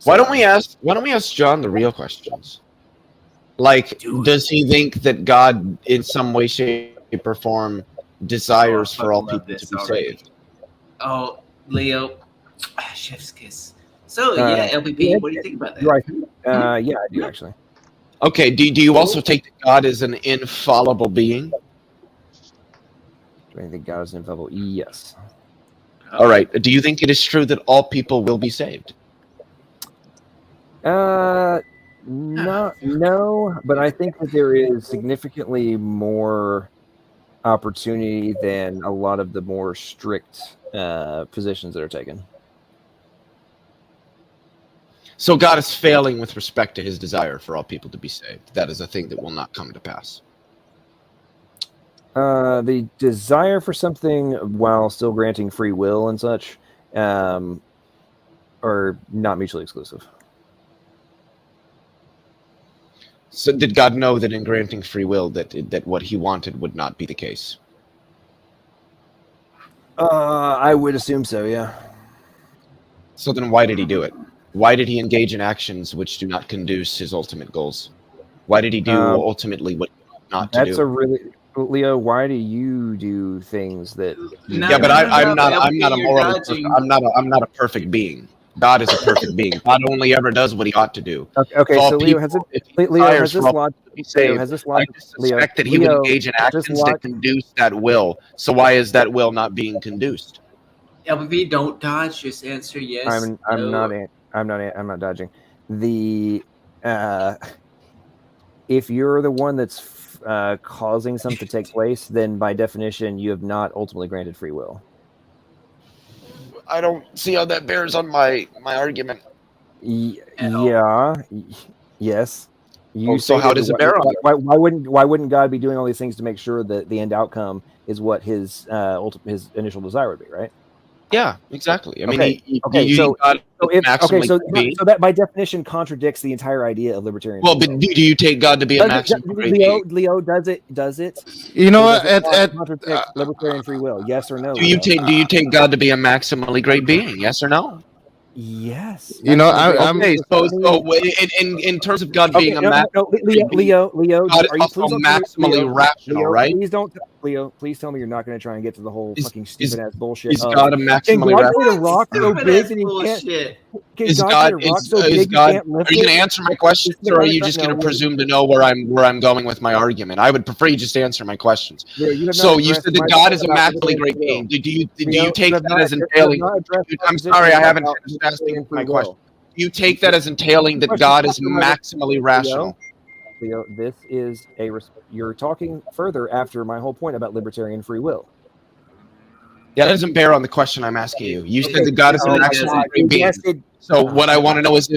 Why don't we ask John the real questions? Like, does he think that God, in some way, shape, or form, desires for all people to be saved? Oh, Leo, chef's kiss. So yeah, LPP, what do you think about that? Right. Yeah, I do actually. Okay. Do you also take that God is an infallible being? Do I think God is infallible? Yes. All right. Do you think it is true that all people will be saved? No, but I think that there is significantly more opportunity than a lot of the more strict positions that are taken. So God is failing with respect to his desire for all people to be saved. That is a thing that will not come to pass. The desire for something while still granting free will and such are not mutually exclusive. So did God know that in granting free will that what he wanted would not be the case? I would assume so, yeah. So then why did he do it? Why did he engage in actions which do not conduce his ultimate goals? Why did he do ultimately what he ought not to do? That's a really Leo, why do you do things that I'm not a moral person. I'm not a perfect being. God is a perfect being. God only ever does what he ought to do. Okay, so Leo, has this logic? I suspect that he would engage in actions that conduce that will. So why is that will not being conduced? LPP, don't dodge. Just answer yes. I'm not dodging. If you're the one that's causing something to take place, then by definition, you have not ultimately granted free will. I don't see how that bears on my argument. Yeah. Yes. So how does it bear on? Why wouldn't God be doing all these things to make sure that the end outcome is what his initial desire would be, right? Yeah, exactly. I mean, so that by definition contradicts the entire idea of libertarian. Well, but do you take God to be a maximally great being? Leo, does it? You know what? Contradicts libertarian free will? Yes or no? Do you take God to be a maximally great being? Yes or no? Yes. You know, in terms of God being a Leo, God is also maximally rational, right? Please don't, Leo. Please tell me you're not going to try and get to the whole fucking stupid ass bullshit. Is God a maximally rational? Can God rock so big and he can't? Can God rock so big you can't lift it? Are you going to answer my questions, or are you just going to presume to know where I'm going with my argument? I would prefer you just answer my questions. So you said that God is a maximally great being. Do you take that as entailing? I'm sorry, I haven't finished asking my question. Do you take that as entailing that God is maximally rational? Leo, this is you're talking further after my whole point about libertarian free will. Yeah, that doesn't bear on the question I'm asking you. You said that God is a maximally great being. So what I want to know is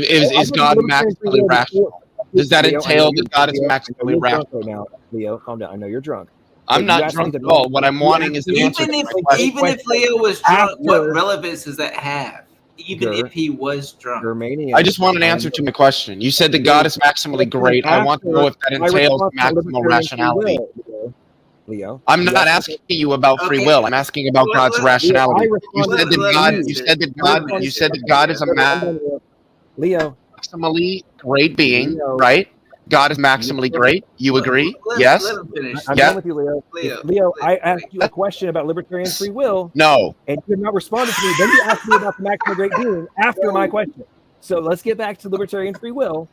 God maximally rational? Does that entail that God is maximally rational? Now, Leo, calm down. I know you're drunk. I'm not drunk at all. What I'm wanting is an answer to my question. Even if Leo was drunk, what relevance does that have? Even if he was drunk. I just want an answer to my question. You said that God is maximally great. I want to know if that entails maximal rationality. Leo, I'm not asking you about free will. I'm asking about God's rationality. You said that God is a maximally great being, right? God is maximally great. You agree? Yes? I'm done with you, Leo. Leo, I asked you a question about libertarian free will. No. And you have not responded to me. Then you asked me about the maximally great being after my question. So let's get back to libertarian free will.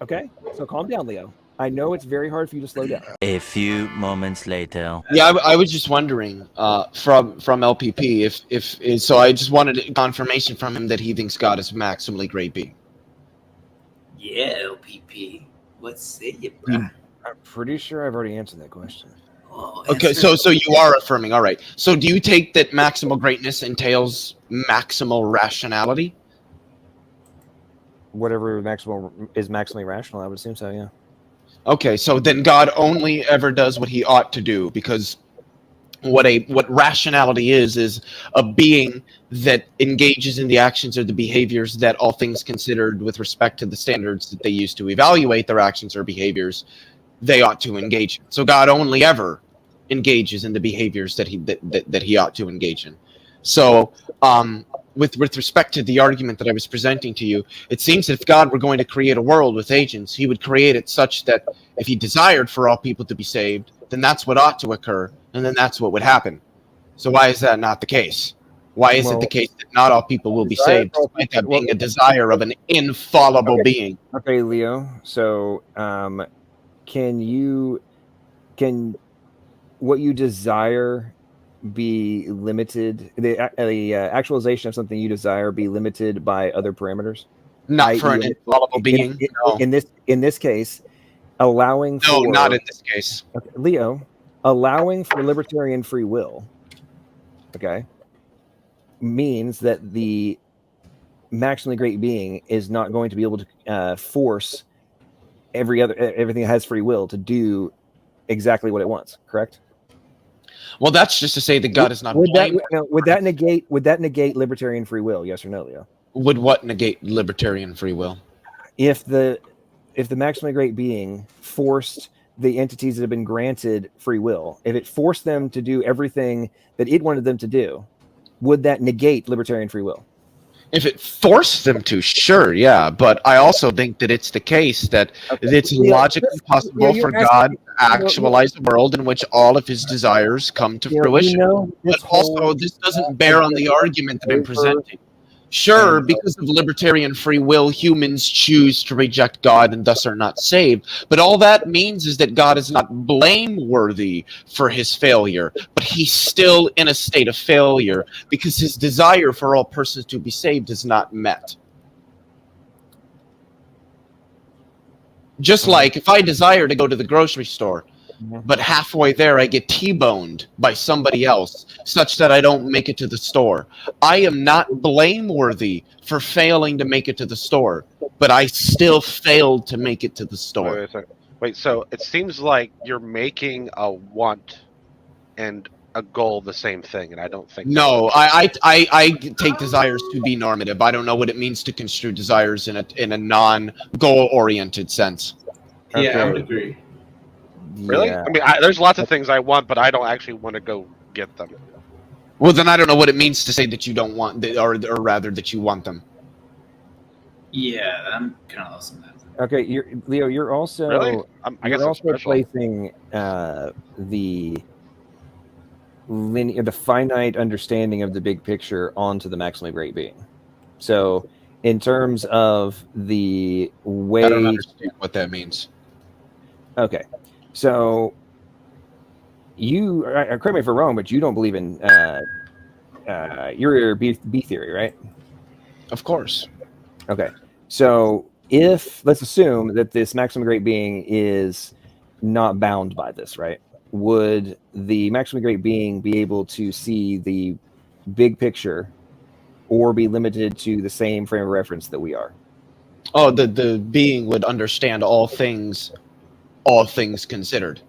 Okay? So calm down, Leo. I know it's very hard for you to slow down. A few moments later. Yeah, I was just wondering from LPP so I just wanted confirmation from him that he thinks God is a maximally great being. Yeah, LPP. What say you, bro? I'm pretty sure I've already answered that question. Okay, so you are affirming. All right. So do you take that maximal greatness entails maximal rationality? Whatever is maximally rational, I would assume so, yeah. Okay, so then God only ever does what he ought to do, because what rationality is a being that engages in the actions or the behaviors that, all things considered with respect to the standards that they use to evaluate their actions or behaviors, they ought to engage in. So God only ever engages in the behaviors that he ought to engage in. So with respect to the argument that I was presenting to you, it seems that if God were going to create a world with agents, he would create it such that if he desired for all people to be saved, then that's what ought to occur, and then that's what would happen. So why is that not the case? Why is it the case that not all people will be saved, despite that being a desire of an infallible being? Okay, Leo. So, can what you desire be limited? The actualization of something you desire be limited by other parameters? Not for an infallible being. No. In this case, allowing for not in this case. Okay, Leo, allowing for libertarian free will. Okay. Means that the maximally great being is not going to be able to force everything that has free will to do exactly what it wants. Correct? Well, that's just to say that God is not. Would that negate libertarian free will? Yes or no, Leo? Would what negate libertarian free will? If the maximally great being forced the entities that have been granted free will, if it forced them to do everything that it wanted them to do, would that negate libertarian free will? If it forced them to, sure, yeah. But I also think that it's the case that it's logically possible for God to actualize a world in which all of his desires come to fruition. But also, this doesn't bear on the argument that I'm presenting. Sure, because of libertarian free will, humans choose to reject God and thus are not saved. But all that means is that God is not blameworthy for his failure, but he's still in a state of failure because his desire for all persons to be saved is not met. Just like if I desire to go to the grocery store, but halfway there I get T-boned by somebody else such that I don't make it to the store. I am not blameworthy for failing to make it to the store, but I still failed to make it to the store. Wait, so it seems like you're making a want and a goal the same thing, and I don't think... No, I take desires to be normative. I don't know what it means to construe desires in a non-goal-oriented sense. Yeah, I would agree. Really? Yeah. I mean, there's lots of things I want, but I don't actually want to go get them. Well, then I don't know what it means to say that you don't want, or rather that you want them. Yeah, I'm kind of lost on that. Okay, Leo, you're also Really? I guess you're I'm also special. placing the finite understanding of the big picture onto the maximally great being. So, in terms of the way, I don't understand what that means. Okay, so correct me if I'm wrong, but you don't believe in your B theory, right? Of course. Okay, so let's assume that this maximum great being is not bound by this, right? Would the maximum great being be able to see the big picture, or be limited to the same frame of reference that we are? Oh, the being would understand all things considered.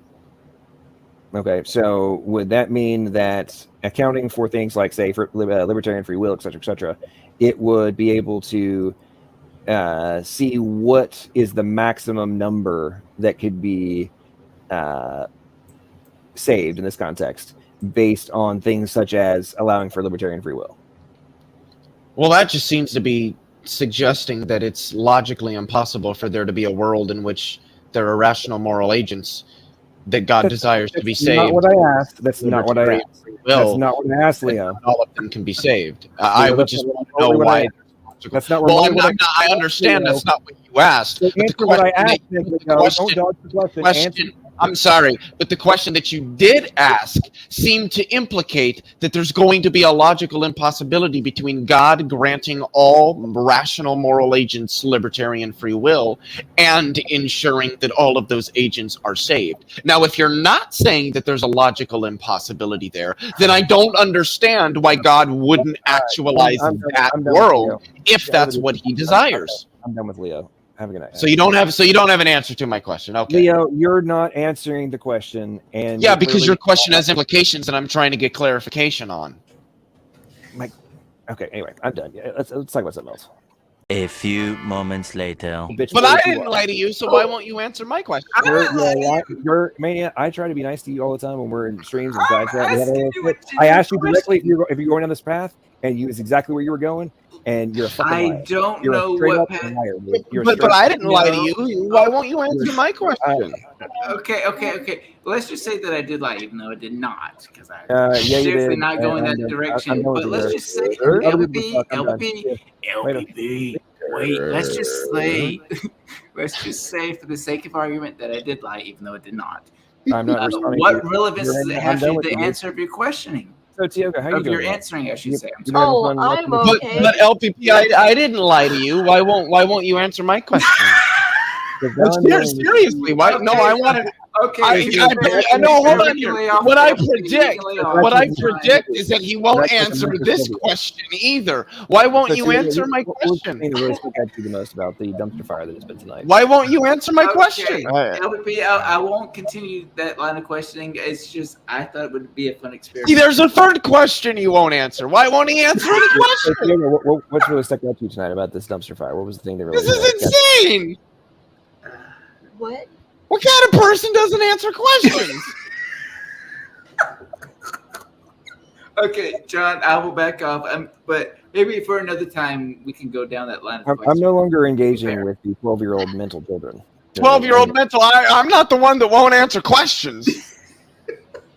Okay, so would that mean that accounting for things like, say, for libertarian free will, et cetera, it would be able to see what is the maximum number that could be saved in this context based on things such as allowing for libertarian free will? Well, that just seems to be suggesting that it's logically impossible for there to be a world in which there are rational moral agents that God desires to be saved. Not what I asked. That's not what I asked. That's not what I asked, Leo. All of them can be saved. I would just want to know why. That's not well, I understand that's not what you asked. But the question, I'm sorry, but the question that you did ask seemed to implicate that there's going to be a logical impossibility between God granting all rational moral agents libertarian free will and ensuring that all of those agents are saved. Now, if you're not saying that there's a logical impossibility there, then I don't understand why God wouldn't actualize that world if that's what he desires. I'm done with Leo. Have a good night. So you don't have an answer to my question. Okay. Leo, you're not answering the question, and yeah, because your question has implications, and I'm trying to get clarification on. Okay. Anyway, I'm done. Yeah, let's talk about something else. A few moments later. But I didn't lie to you, so why won't you answer my question? You're Mania. I try to be nice to you all the time when we're in streams and side chat. I asked you directly if you're going down this path, and you was exactly where you were going, and you're a fucking I liar. don't You're know a straight what up path. liar, dude. You're a But straight I up- didn't lie to you. Why won't you answer my question? Okay. Let's just say that I did lie, even though I did not, because I Yeah, you seriously did. not going I'm that done. direction. I'm done with But you let's there. just say Other people LPP, talk, I'm done. LPP. Wait, let's just say, let's just say, for the sake of argument, that I did lie, even though I did not. I'm not responding. What to you. relevance You're does in- it I'm have done to with the you. answer of your questioning? So, Tioga, how you Of your doing? man? answering, I should say. I'm You sorry. having fun? I'm But, okay. but LPP, I didn't lie to you. Why won't you answer my question? Seriously, why? No, I wanted. Okay, I know. Hold on here. What I predict is that he won't That's like a answer mental this phobia. question either. Why won't you answer my What was the question? thing that really spoke out to you the most about the dumpster fire that has been tonight? Why won't you answer my question? LPP, I won't continue that line of questioning. It's just I thought it would be a fun experiment. See, there's a third question he won't answer. Why won't he answer any So, question? Tioga, what's really stuck out to you tonight about this dumpster fire? What was the thing that really? This is insane. What? What kind of person doesn't answer questions? Okay, John, I will back off. But maybe for another time we can go down that line of I'm questioning. no longer engaging with the 12-year-old mental children. 12-year-old mental. I'm not the one that won't answer questions.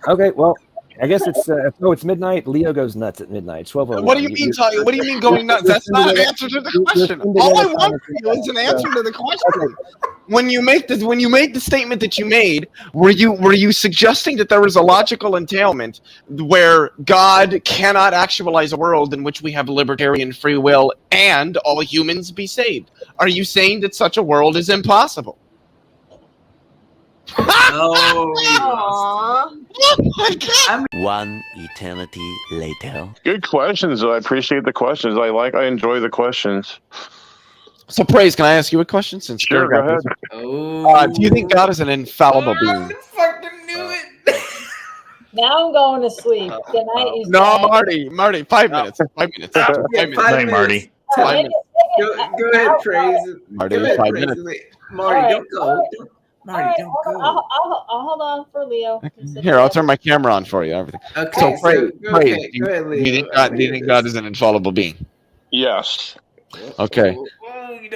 Okay, well, I guess it's it's midnight. Leo goes nuts at midnight. 12:01. What do you mean, Talia? What do you mean going nuts? That's not an answer to the question. All I want from you is an answer to the question. When you make the statement that you made, were you suggesting that there was a logical entailment where God cannot actualize a world in which we have libertarian free will and all humans be saved? Are you saying that such a world is impossible? Aww. One eternity later. Good questions, though. I appreciate the questions. I enjoy the questions. So, Praise, can I ask you a question? Since Sure, go ahead. Do you think God is an infallible being? Fucking knew it. Now I'm going to sleep. Good night. You No, guys. Marty, 5 minutes. 5 minutes. 5 minutes. Night, Marty. 5 minutes. Go ahead, Praise. Marty, Go ahead, 5 Praise. minutes. Wait, Marty, All right. don't go. Marty, Alright, don't go. I'll hold on for Leo. Here, I'll turn my camera on for you. Everything. Okay, So, Praise, go ahead, do you think God is an infallible being? Yes. Okay.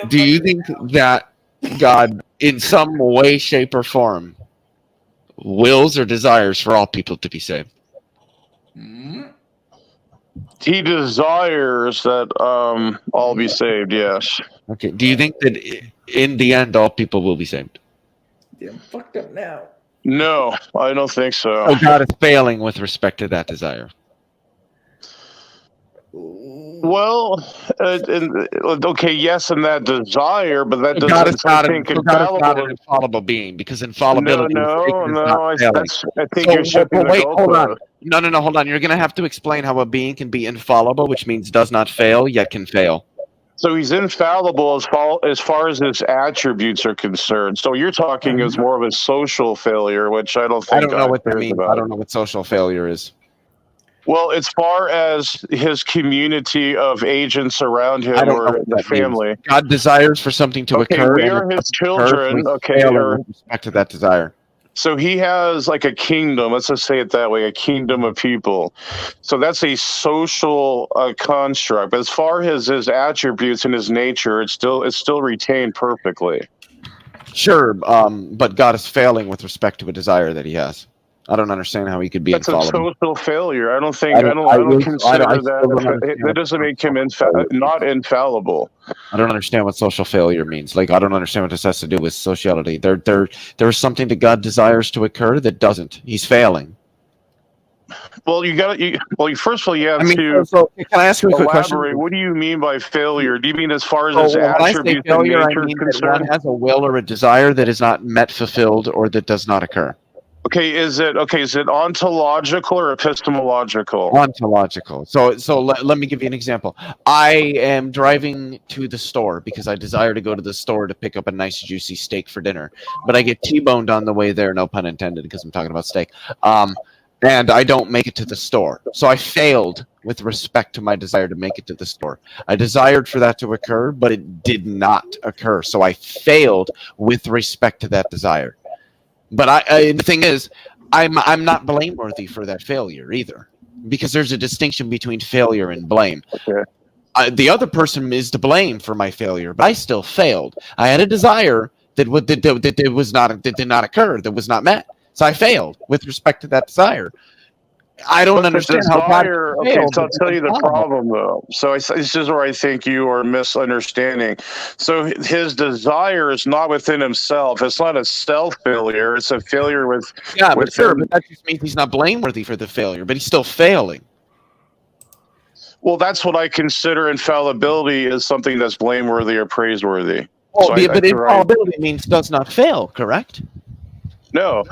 Do you think that God, in some way, shape, or form, wills or desires for all people to be saved? He desires that all be saved, yes. Okay. Do you think that in the end, all people will be saved? I'm fucked up now. No, I don't think so. So God is failing with respect to that desire. Well, okay, yes, and that desire, but that doesn't God is not an infallible. infallible being because infallibility. I think you're shipping the goalpost. No, hold on. You're going to have to explain how a being can be infallible, which means does not fail, yet can fail. So he's infallible as far as his attributes are concerned. So you're talking as more of a social failure, which I don't think. I don't know what that means. I don't know what social failure is. Well, as far as his community of agents around him or the family, means. God desires for something to occur. We are his children. Okay, with respect to that desire. So he has like a kingdom. Let's just say it that way: a kingdom of people. So that's a social construct. But as far as his attributes and his nature, it's still retained perfectly. Sure, but God is failing with respect to a desire that he has. I don't understand how he could be infallible. That's a social failure. I don't consider that. That doesn't make him not infallible. I don't understand what social failure means. Like, I don't understand what this has to do with sociality. There's something that God desires to occur that doesn't. He's failing. Well, first of all, you have to. Can I ask you a quick question? What do you mean by failure? Do you mean as far as his attributes and nature is concerned? That one has a will or a desire that is not met, fulfilled, or that does not occur. Okay, is it ontological or epistemological? Ontological. So let me give you an example. I am driving to the store because I desire to go to the store to pick up a nice juicy steak for dinner, but I get T-boned on the way there, no pun intended, because I'm talking about steak. And I don't make it to the store. So I failed with respect to my desire to make it to the store. I desired for that to occur, but it did not occur. So I failed with respect to that desire. But the thing is, I'm not blameworthy for that failure either, because there's a distinction between failure and blame. Okay. The other person is to blame for my failure, but I still failed. I had a desire that did not occur, that was not met. So I failed with respect to that desire. I don't understand how God Okay, failed. so I'll tell you the problem, though. So this is where I think you are misunderstanding. So his desire is not within himself. It's not a self-failure. It's a failure with... Yeah, but sure, but that just means he's not blameworthy for the failure, but he's still failing. Well, that's what I consider infallibility as something that's blameworthy or praiseworthy. Well, but infallibility means does not fail, correct? No,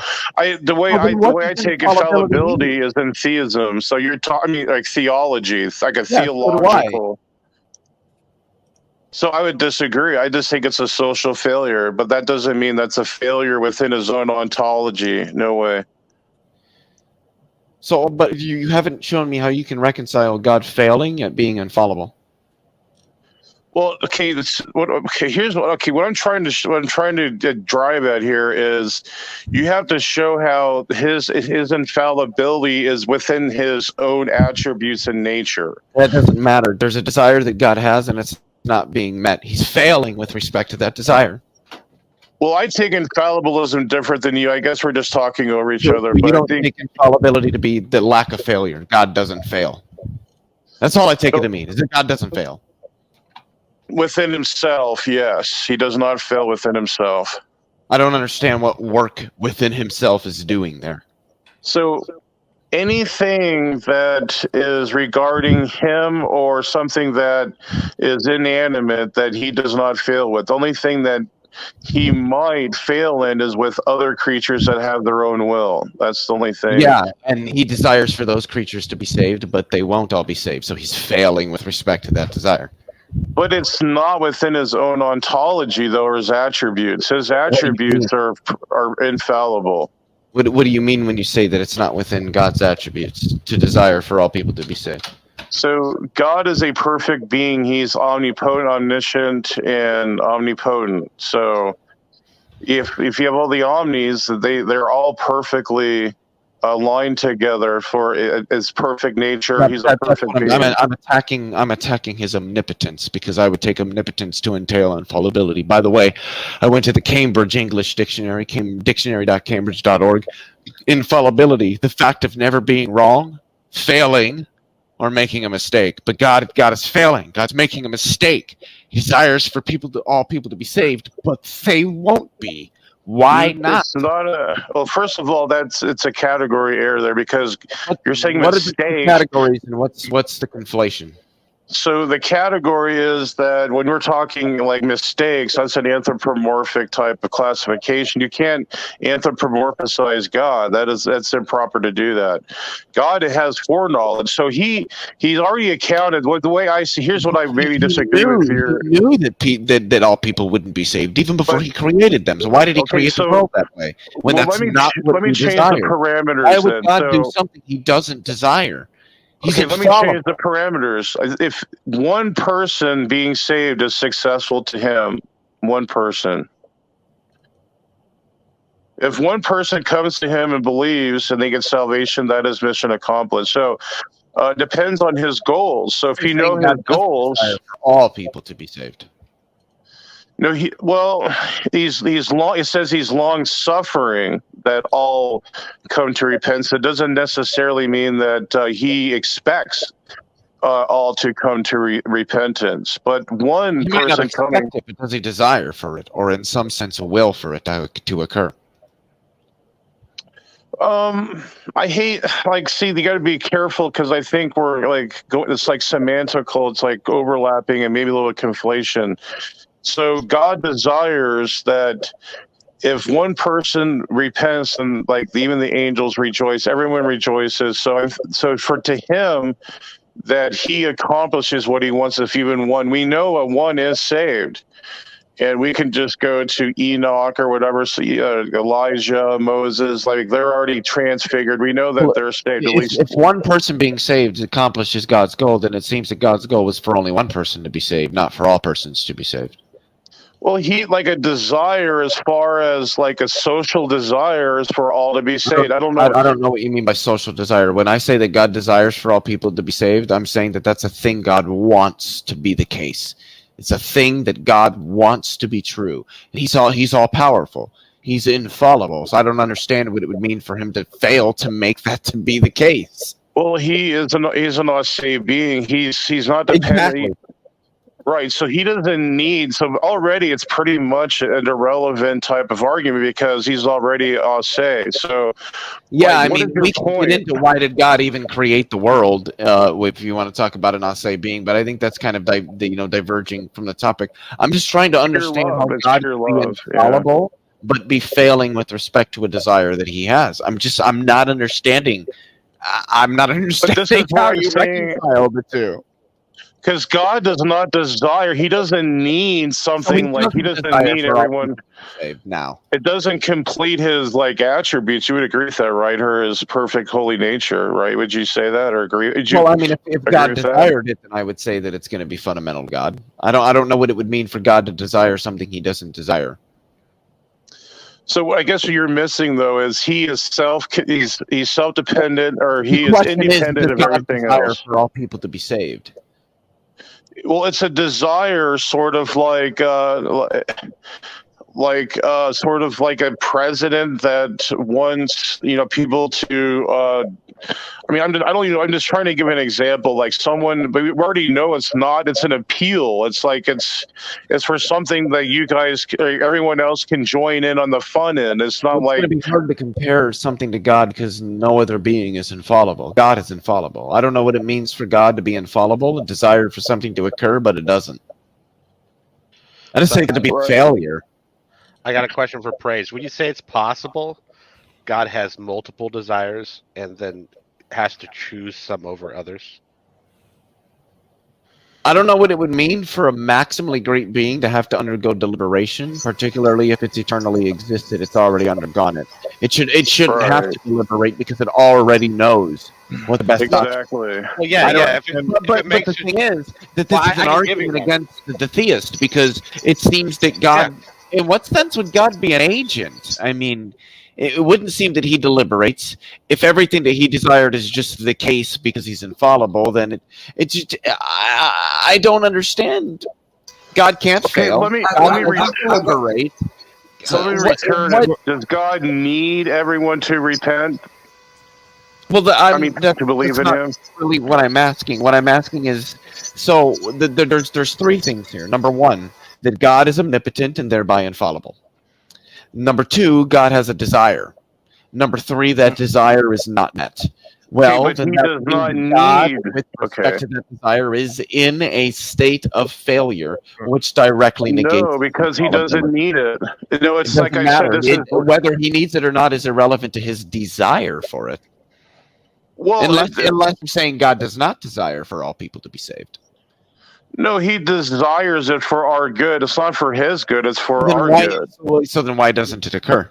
the way I take infallibility is in theism. So you're talking like theology. It's like a theological. So I would disagree. I just think it's a social failure, but that doesn't mean that's a failure within his own ontology. No way. So, but you haven't shown me how you can reconcile God failing yet being infallible. Well, okay. Here's what I'm trying to drive at here is, you have to show how his infallibility is within his own attributes and nature. That doesn't matter. There's a desire that God has, and it's not being met. He's failing with respect to that desire. Well, I take infallibilism different than you. I guess we're just talking over each other. But you don't take infallibility to be the lack of failure. God doesn't fail. That's all I take it to mean, is that God doesn't fail. Within himself, yes. He does not fail within himself. I don't understand what work within himself is doing there. So anything that is regarding him or something that is inanimate that he does not fail with, the only thing that he might fail in is with other creatures that have their own will. That's the only thing. Yeah, and he desires for those creatures to be saved, but they won't all be saved. So he's failing with respect to that desire. But it's not within his own ontology, though, or his attributes. His attributes are infallible. What do you mean when you say that it's not within God's attributes to desire for all people to be saved? So God is a perfect being. He's omnipotent, omniscient, and omnipotent. So if you have all the omnis, they're all perfectly aligned together for his perfect nature. He's a perfect being. I'm attacking his omnipotence, because I would take omnipotence to entail infallibility. By the way, I went to the Cambridge English Dictionary, dictionary.cambridge.org. Infallibility, the fact of never being wrong, failing, or making a mistake. But God is failing. God's making a mistake. He desires for all people to be saved, but they won't be. Why not? It's not well, first of all, it's a category error there, because you're saying what mistakes. Are the categories, and what's the conflation? So the category is that when we're talking like mistakes, that's an anthropomorphic type of classification. You can't anthropomorphize God. That's improper to do that. God has foreknowledge, so he's already accounted. The way I see, here's what I maybe disagree with here. He knew that all people wouldn't be saved even before he created them. So why did he create the world that way? When that's not what he desired? Let me change the parameters. Why would God do something he doesn't desire? Okay, let me change the parameters. If one person being saved is successful to him, one person. If one person comes to him and believes and they get salvation, that is mission accomplished. So depends on his goals. So if you know his goals, for all people to be saved. No, it says he's long suffering that all come to repentance. It doesn't necessarily mean that he expects all to come to repentance. But one person coming, it, does he desire for it, or in some sense a will for it to occur? I hate, you got to be careful, because I think we're it's like semantical. It's like overlapping and maybe a little conflation. So God desires that if one person repents, and even the angels rejoice, everyone rejoices. So to him, that he accomplishes what he wants. If even one, we know a one is saved, and we can just go to Enoch or whatever, Elijah, Moses, they're already transfigured. We know that they're saved. If one person being saved accomplishes God's goal, then it seems that God's goal was for only one person to be saved, not for all persons to be saved. Well, he like a desire as far as like a social desire is for all to be saved. I don't know. I don't know what you mean by social desire. When I say that God desires for all people to be saved, I'm saying that that's a thing God wants to be the case. It's a thing that God wants to be true. He's all powerful. He's infallible. So I don't understand what it would mean for him to fail to make that to be the case. Well, he's an unsaved being. He's not dependent. Exactly. Right, so he doesn't need. So already, it's pretty much an irrelevant type of argument because he's already saved. So yeah, like, I mean, we can get into why did God even create the world, if you want to talk about an unsaved being. But I think that's kind of diverging from the topic. I'm just trying to understand how God can be infallible, but be failing with respect to a desire that He has. I'm not understanding. I'm not understanding how you reconcile the two. Because God does not desire; He doesn't need something like He doesn't need everyone. Now it doesn't complete His like attributes. You would agree with that, right? His perfect holy nature, right? Would you say that or agree? Well, I mean, if God desired it, then I would say that it's going to be fundamental to God. I don't know what it would mean for God to desire something He doesn't desire. So I guess what you're missing though is he's self-dependent, or he is independent of everything else. For all people to be saved. Well, it's a desire, sort of like sort of like a president that wants people to. I mean, I'm just trying to give an example, like someone, but we already know it's not. It's an appeal. It's like it's for something that you guys, everyone else, can join in on the fun end. It's not like it's going to be hard to compare something to God because no other being is infallible. God is infallible. I don't know what it means for God to be infallible, a desire for something to occur, but it doesn't. I just say it to be a failure. I got a question for Praise. Would you say it's possible God has multiple desires and then has to choose some over others? I don't know what it would mean for a maximally great being to have to undergo deliberation, particularly if it's eternally existed. It's already undergone it. It shouldn't have to deliberate because it already knows what the best exactly. Well, yeah. But the thing is that this is an argument against the theist, because it seems that God. Yeah. In what sense would God be an agent? I mean, it wouldn't seem that He deliberates. If everything that He desired is just the case because He's infallible, then it just I don't understand. God can't fail. Let me deliberate. So let me return. Does God need everyone to repent? Well, I mean, to believe in Him. Really, what I'm asking. What I'm asking is, so there's three things here. Number one, that God is omnipotent and thereby infallible. Number two, God has a desire. Number three, that desire is not met. Well, then He does not God, need. with respect to that desire, is in a state of failure, which directly negates. No, because He doesn't need it. No, it's like I said. Whether He needs it or not is irrelevant to His desire for it. Well, unless you're saying God does not desire for all people to be saved. No, He desires it for our good. It's not for His good. It's for our good. So then why doesn't it occur?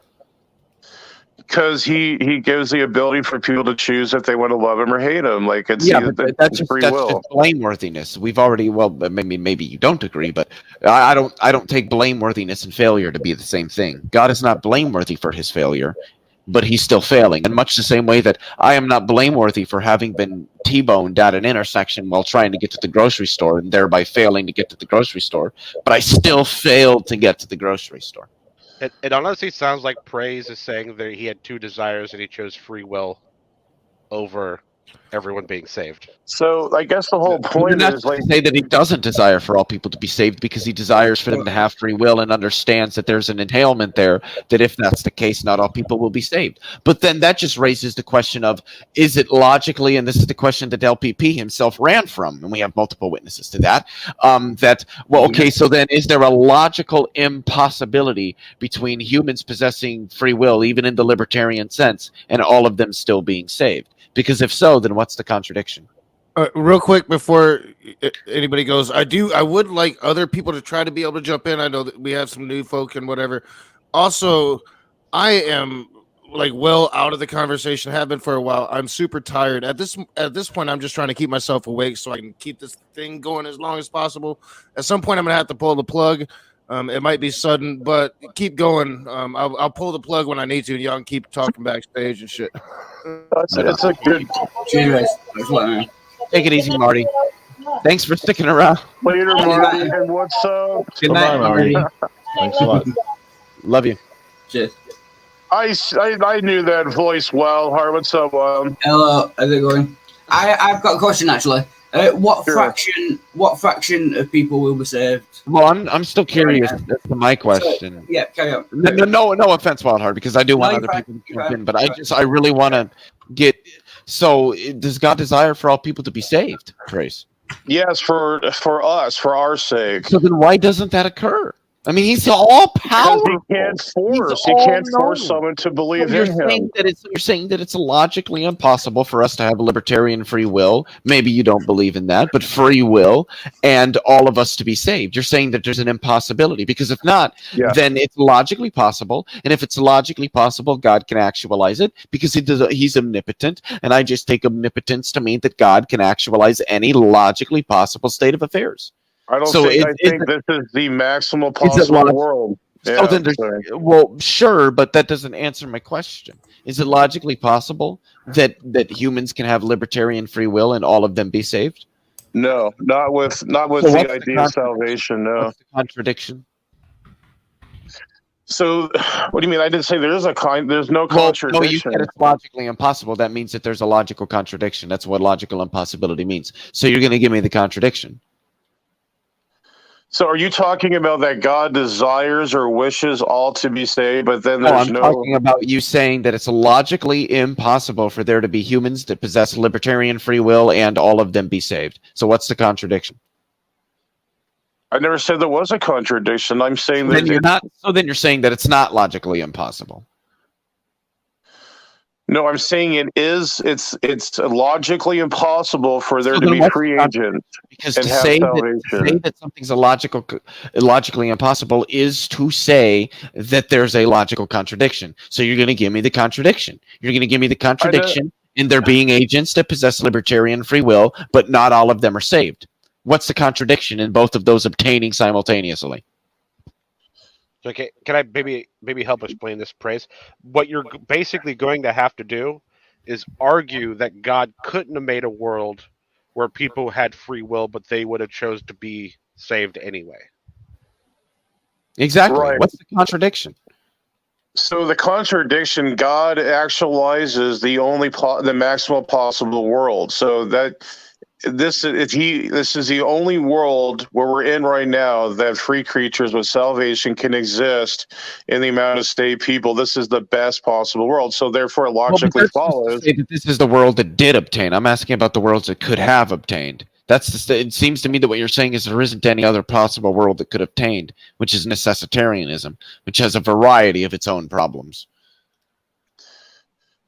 Because he gives the ability for people to choose if they want to love Him or hate Him. Like that's just blameworthiness. We've already maybe you don't agree, but I don't take blameworthiness and failure to be the same thing. God is not blameworthy for His failure, but He's still failing. In much the same way that I am not blameworthy for having been T-boned at an intersection while trying to get to the grocery store and thereby failing to get to the grocery store, but I still failed to get to the grocery store. It honestly sounds like Praise is saying that he had two desires and he chose free will over everyone being saved. So I guess the whole point is like say that He doesn't desire for all people to be saved because He desires for them to have free will and understands that there's an entailment there that if that's the case, not all people will be saved. But then that just raises the question of, is it logically, and this is the question that LPP himself ran from, and we have multiple witnesses to that, so then is there a logical impossibility between humans possessing free will, even in the libertarian sense, and all of them still being saved? Because if so, then what's the contradiction? Real quick before anybody goes, I would like other people to try to be able to jump in. I know that we have some new folk and whatever. Also, I am well out of the conversation, have been for a while. I'm super tired. At this point, I'm just trying to keep myself awake so I can keep this thing going as long as possible. At some point, I'm gonna have to pull the plug. It might be sudden, but keep going. I'll pull the plug when I need to. And y'all can keep talking backstage and shit. It's a good. Cheers. Thanks a lot, man. Take it easy, Marty. Thanks for sticking around. Later, Marty, and what's up? Good night, Marty. Thanks a lot. Love you. Cheers. I knew that voice well. Hart, what's up, Wild? Hello, how's it going? I've got a question actually. What Sure. fraction of people will be saved? Well, I'm still curious. That's my question. So, yeah, carry on. No offense, Wildheart, because I do want other people to jump in, but I really want to get. So, does God desire for all people to be saved, Trace? Yes, for us, for our sake. So then, why doesn't that occur? I mean, he's all powerful. He can't force someone to believe you're in him. You're saying that it's logically impossible for us to have a libertarian free will. Maybe you don't believe in that, but free will and all of us to be saved. You're saying that there's an impossibility because if not, then it's logically possible. And if it's logically possible, God can actualize it because he's omnipotent. And I just take omnipotence to mean that God can actualize any logically possible state of affairs. I think this is the maximal possible world. So then well, sure, but that doesn't answer my question. Is it logically possible that humans can have libertarian free will and all of them be saved? No, not with the idea of salvation. No. What's the contradiction? So, what do you mean? I didn't say there's no contradiction. No, you said it's logically impossible. That means that there's a logical contradiction. That's what logical impossibility means. So you're going to give me the contradiction. So are you talking about that God desires or wishes all to be saved, but then there's I'm talking about you saying that it's logically impossible for there to be humans that possess libertarian free will and all of them be saved. So what's the contradiction? I never said there was a contradiction. I'm saying that then you're saying that it's not logically impossible. No, I'm saying it is. It's logically impossible for there to be free agents because to say that something's logically impossible is to say that there's a logical contradiction. So you're going to give me the contradiction. You're going to give me the contradiction in there being agents that possess libertarian free will, but not all of them are saved. What's the contradiction in both of those obtaining simultaneously? Okay, can I maybe help explain this, Praise? What you're basically going to have to do is argue that God couldn't have made a world where people had free will, but they would have chose to be saved anyway. Exactly. Right. What's the contradiction? So the contradiction, God actualizes the maximal possible world. So that this is the only world where we're in right now that free creatures with salvation can exist in the amount of state people. This is the best possible world. So therefore, it logically follows that this is the world that did obtain. I'm asking about the worlds that could have obtained. It seems to me that what you're saying is there isn't any other possible world that could have obtained, which is necessitarianism, which has a variety of its own problems.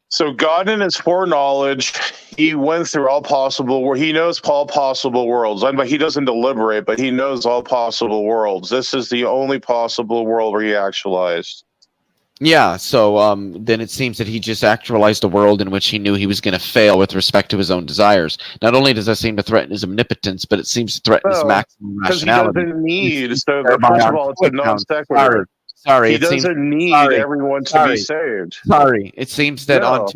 So God, in his foreknowledge, he went through all possible where he knows all possible worlds. But he doesn't deliberate, but he knows all possible worlds. This is the only possible world where he actualized. Yeah, so then it seems that he just actualized a world in which he knew he was going to fail with respect to his own desires. Not only does that seem to threaten his omnipotence, but it seems to threaten his maximum rationality. Because he doesn't need. So first of all, it's a non sequitur. Sorry, he doesn't need everyone to be saved. Sorry, it seems that on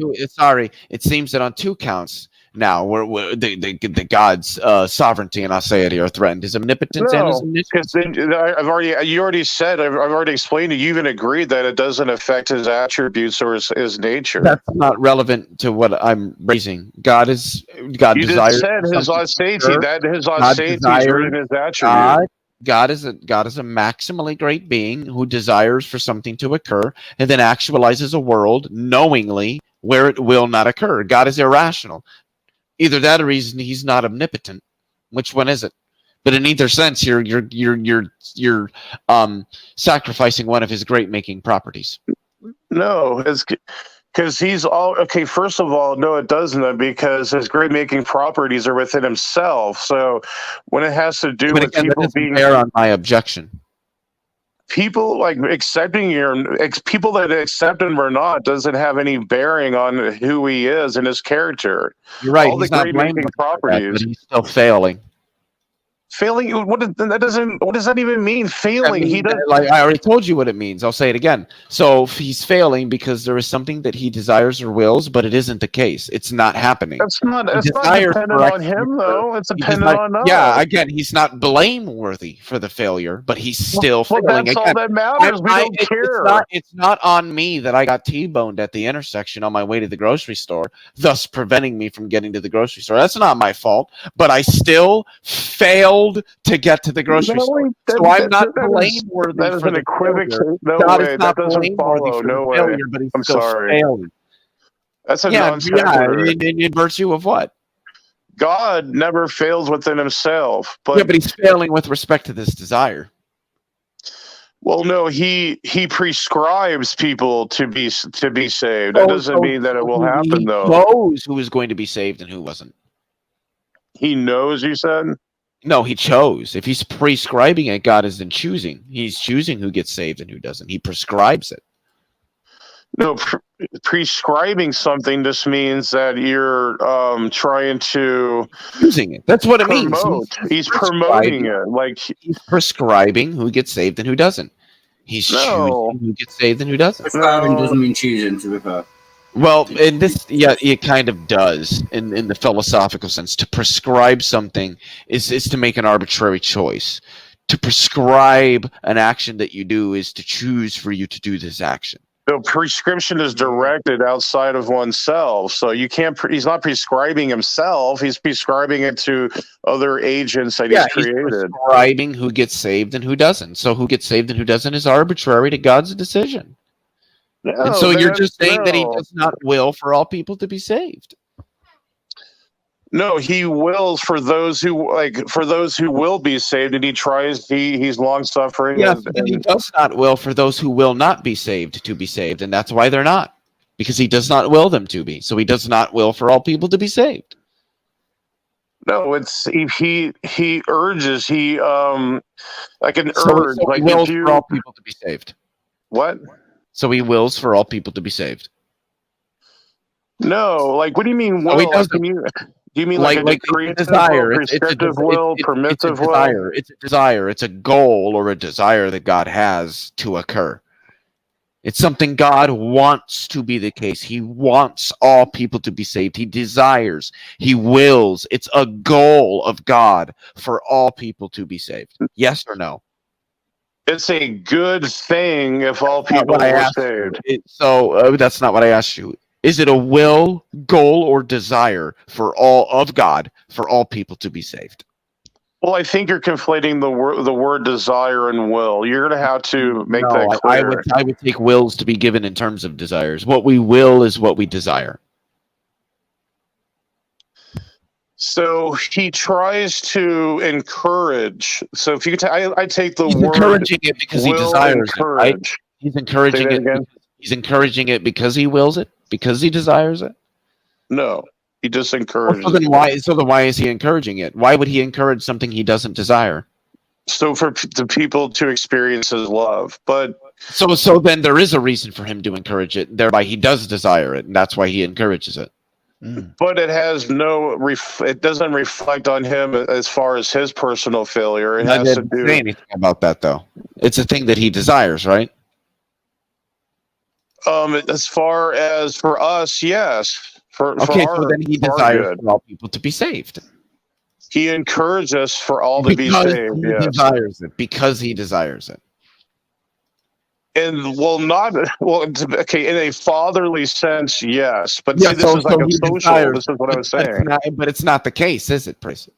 two counts now where the God's sovereignty and aseity are threatened. His omnipotence and his omniscience. I've already explained to you, even agreed that it doesn't affect his attributes or his nature. That's not relevant to what I'm raising. God desires. You just said his aseity. That his aseity is rooted in his attribute. God is a maximally great being who desires for something to occur and then actualizes a world knowingly where it will not occur. God is irrational. Either that or he's not omnipotent. Which one is it? But in either sense, you're sacrificing one of his great making properties. No, because he's all okay. First of all, no, it doesn't, because his great making properties are within himself. So when it has to do with people being fair on my objection, people like people that accept him or not doesn't have any bearing on who he is and his character. You're right. All the great making properties, but he's still failing. Failing? What does that even mean? Failing? He does. Like I already told you what it means. I'll say it again. So he's failing because there is something that he desires or wills, but it isn't the case. It's not happening. It's not dependent on him, though. It's dependent on us. Yeah, again, he's not blameworthy for the failure, but he's still failing. That's again, all that matters. We don't care. It's not on me that I got T-boned at the intersection on my way to the grocery store, thus preventing me from getting to the grocery store. That's not my fault, but I still failed to get to the grocery store. So I'm not blameworthy for the failure. God is not blameworthy for the failure, but he's still failing. That's a non-sequitur. In virtue of what? God never fails within himself. But he's failing with respect to this desire. Well, no, he prescribes people to be saved. That doesn't mean that it will happen, though. He knows who is going to be saved and who wasn't. He knows, you said? No, he chose. If he's prescribing it, God isn't choosing. He's choosing who gets saved and who doesn't. He prescribes it. No, prescribing something just means that you're trying to using it. That's what it means. He's promoting it. Like he's prescribing who gets saved and who doesn't. He's choosing who gets saved and who doesn't. Prescribing doesn't mean choosing, to be fair. Well, in this, yeah, it kind of does in the philosophical sense. To prescribe something is to make an arbitrary choice. To prescribe an action that you do is to choose for you to do this action. The prescription is directed outside of oneself, so you can't. He's not prescribing himself. He's prescribing it to other agents that he's created. He's prescribing who gets saved and who doesn't. So who gets saved and who doesn't is arbitrary to God's decision. No, and so you're just saying that he does not will for all people to be saved. No, he wills for those who will be saved, and he tries. He's long suffering. Yes, and he does not will for those who will not be saved to be saved, and that's why they're not, because he does not will them to be. So he does not will for all people to be saved. No, it's he urges. He like an urge. So like he wills for all people to be saved. What? So he wills for all people to be saved. No, like what do you mean? Will? Do you mean like a desire, prescriptive will, permissive will? It's a desire. It's a goal or a desire that God has to occur. It's something God wants to be the case. He wants all people to be saved. He desires. He wills. It's a goal of God for all people to be saved. Yes or no? It's a good thing if all people are saved. That's not what I asked you. Is it a will, goal, or desire for all of God for all people to be saved? Well, I think you're conflating the word desire and will. You're going to have to make that clear. I would take wills to be given in terms of desires. What we will is what we desire. So he tries to encourage. So if you I take the He's word encouraging it because he desires it, right? He's encouraging it. Again? He's encouraging it because he wills it, because he desires it. No, he just encourages. So then why is he encouraging it? Why would he encourage something he doesn't desire? So for the people to experience his love, but so then there is a reason for him to encourage it. Thereby, he does desire it, and that's why he encourages it. But it has it doesn't reflect on him as far as his personal failure. It has to do. Say anything about that though. It's a thing that he desires, right? As far as for us, yes. So then he desires for all people to be saved. He encourages us for all to be saved. He desires it because he desires it. And okay, in a fatherly sense, yes. But yeah, see, this is like a social. This is what I was saying. But it's not the case, is it, Priest?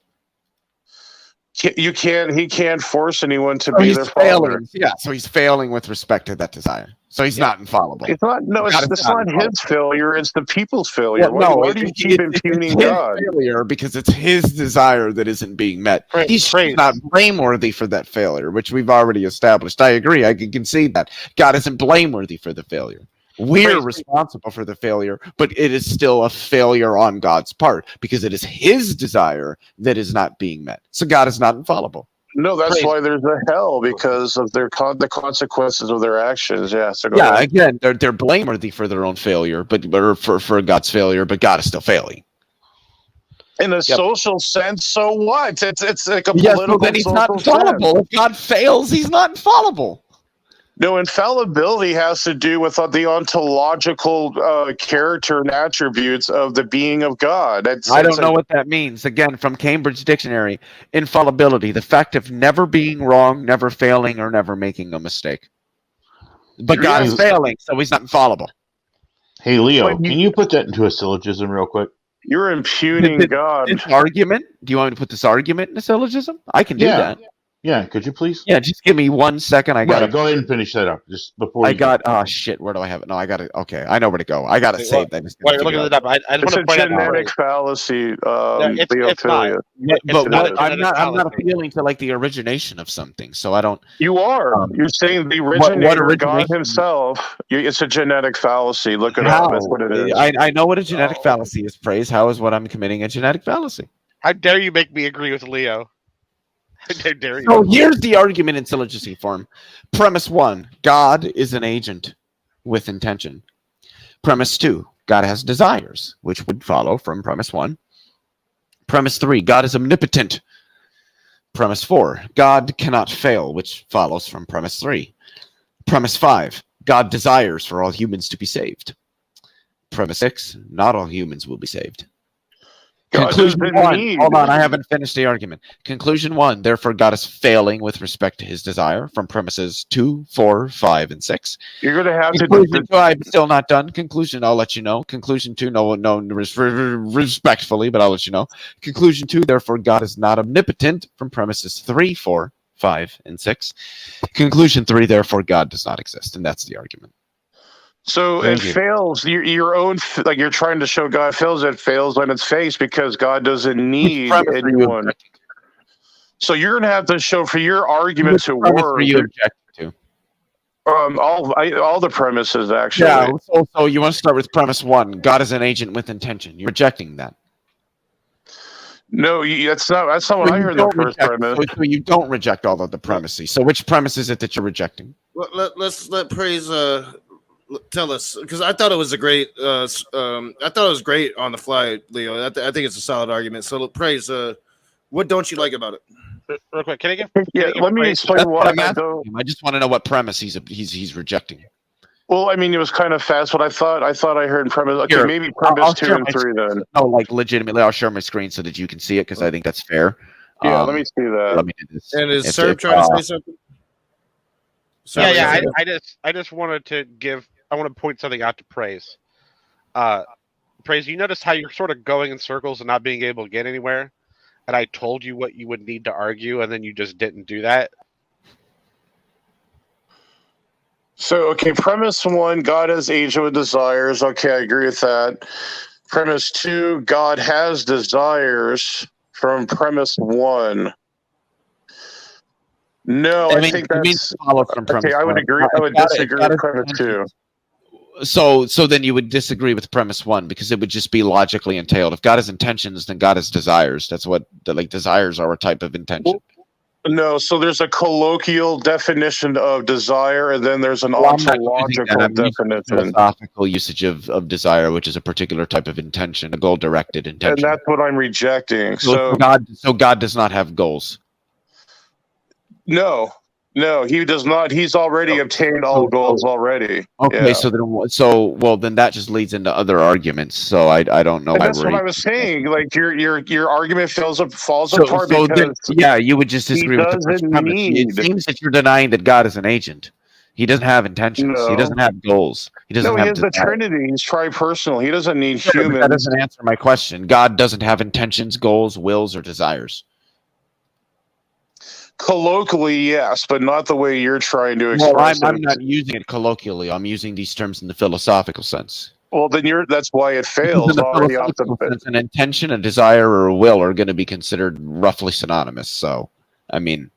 He can't force anyone to be their father. Yeah, so he's failing with respect to that desire. So he's not infallible. It's not. No, it's not his failure. It's the people's failure. Why do you keep impugning God? Failure because it's his desire that isn't being met. He's not blameworthy for that failure, which we've already established. I agree. I can concede that God isn't blameworthy for the failure. We're responsible for the failure, but it is still a failure on God's part because it is his desire that is not being met. So God is not infallible. No, that's why there's a hell, because of the consequences of their actions. Yeah. So again, they're blameworthy for their own failure, but for God's failure, but God is still failing. In a social sense, so what? It's like a Yeah, political so then he's not social infallible. sense. If God fails, he's not infallible. No, infallibility has to do with the ontological character and attributes of the being of God. I don't know what that means. Again, from Cambridge Dictionary, infallibility, the fact of never being wrong, never failing, or never making a mistake. But God's failing, so he's not infallible. Hey, Leo, can you put that into a syllogism real quick? You're impugning God. This argument? Do you want me to put this argument in a syllogism? I can do that. Yeah, could you please? Yeah, just give me 1 second. I got to go ahead and finish that up just before. Oh shit, where do I have it? No, I got it. Okay, I know where to go. I got to save that. While you're looking at it up, I just want to point out genetic fallacy. It's not. I'm not appealing to like the origination of something, so I don't. You are. You're saying the originator, God himself. It's a genetic fallacy. Look it up. That's what it is. I know what a genetic fallacy is. Praise. How is what I'm committing a genetic fallacy? How dare you make me agree with Leo? How dare you? So here's the argument in syllogism form. Premise 1, God is an agent with intention. Premise 2, God has desires, which would follow from premise 1. Premise 3, God is omnipotent. Premise 4, God cannot fail, which follows from premise 3. Premise 5, God desires for all humans to be saved. Premise 6, not all humans will be saved. Conclusion 1. Hold on, I haven't finished the argument. Conclusion 1. Therefore, God is failing with respect to his desire from premises 2, 4, 5, and 6. You're going to have Conclusion 2. I'm still not done. Conclusion. I'll let you know. Conclusion 2. No, respectfully, but I'll let you know. Conclusion 2. Therefore, God is not omnipotent from premises 3, 4, 5, and 6. Conclusion 3. Therefore, God does not exist, and that's the argument. So it fails your own, like you're trying to show God fails. It fails on its face because God doesn't need anyone. So you're going to have to show for your argument to work. You object to? All the premises actually. Yeah. So you want to start with premise 1. God is an agent with intention. You're rejecting that. No, that's not what I heard in the first premise. So you don't reject all of the premises. So which premise is it that you're rejecting? Let's let Praise tell us, because I thought it was a great. I thought it was great on the fly, Leo. I think it's a solid argument. So Praise, what don't you like about it? Real quick, can I get? Let me explain what I'm asking him. I just want to know what premise he's rejecting. Well, I mean, it was kind of fast. What I thought I heard in premise. Okay, Here, maybe premise 2 and 3 then. No, like legitimately, I'll share my screen so that you can see it because I think that's fair. Yeah, let me see that. Let me do this. And is Serb trying to say something? Yeah. I just wanted to give. I want to point something out to Praise. Praise, you notice how you're sort of going in circles and not being able to get anywhere? And I told you what you would need to argue, and then you just didn't do that? So, okay, premise 1, God has agent with desires. Okay, I agree with that. Premise 2, God has desires from premise 1. No, I think that's... Okay, I would agree. I would disagree with premise 2. So then you would disagree with premise 1 because it would just be logically entailed. If God has intentions, then God has desires. That's what desires are, a type of intention. No, so there's a colloquial definition of desire, and then there's an ontological definition. Philosophical usage of desire, which is a particular type of intention, a goal-directed intention. And that's what I'm rejecting. So God does not have goals. No, he does not. He's already obtained all goals already. Okay, yeah. then that just leads into other arguments. So I don't know. And that's what I was saying. Like your argument falls apart because you would just disagree with the first premise. It seems that you're denying that God is an agent. He doesn't have intentions. No. He doesn't have goals. He doesn't have has the Trinity. He's tripersonal. He doesn't need humans. That doesn't answer my question. God doesn't have intentions, goals, wills, or desires. Colloquially, yes, but not the way you're trying to express it. I'm not using it colloquially. I'm using these terms in the philosophical sense. Well, then that's why it fails. An intention, a desire, or a will are going to be considered roughly synonymous. So, I mean,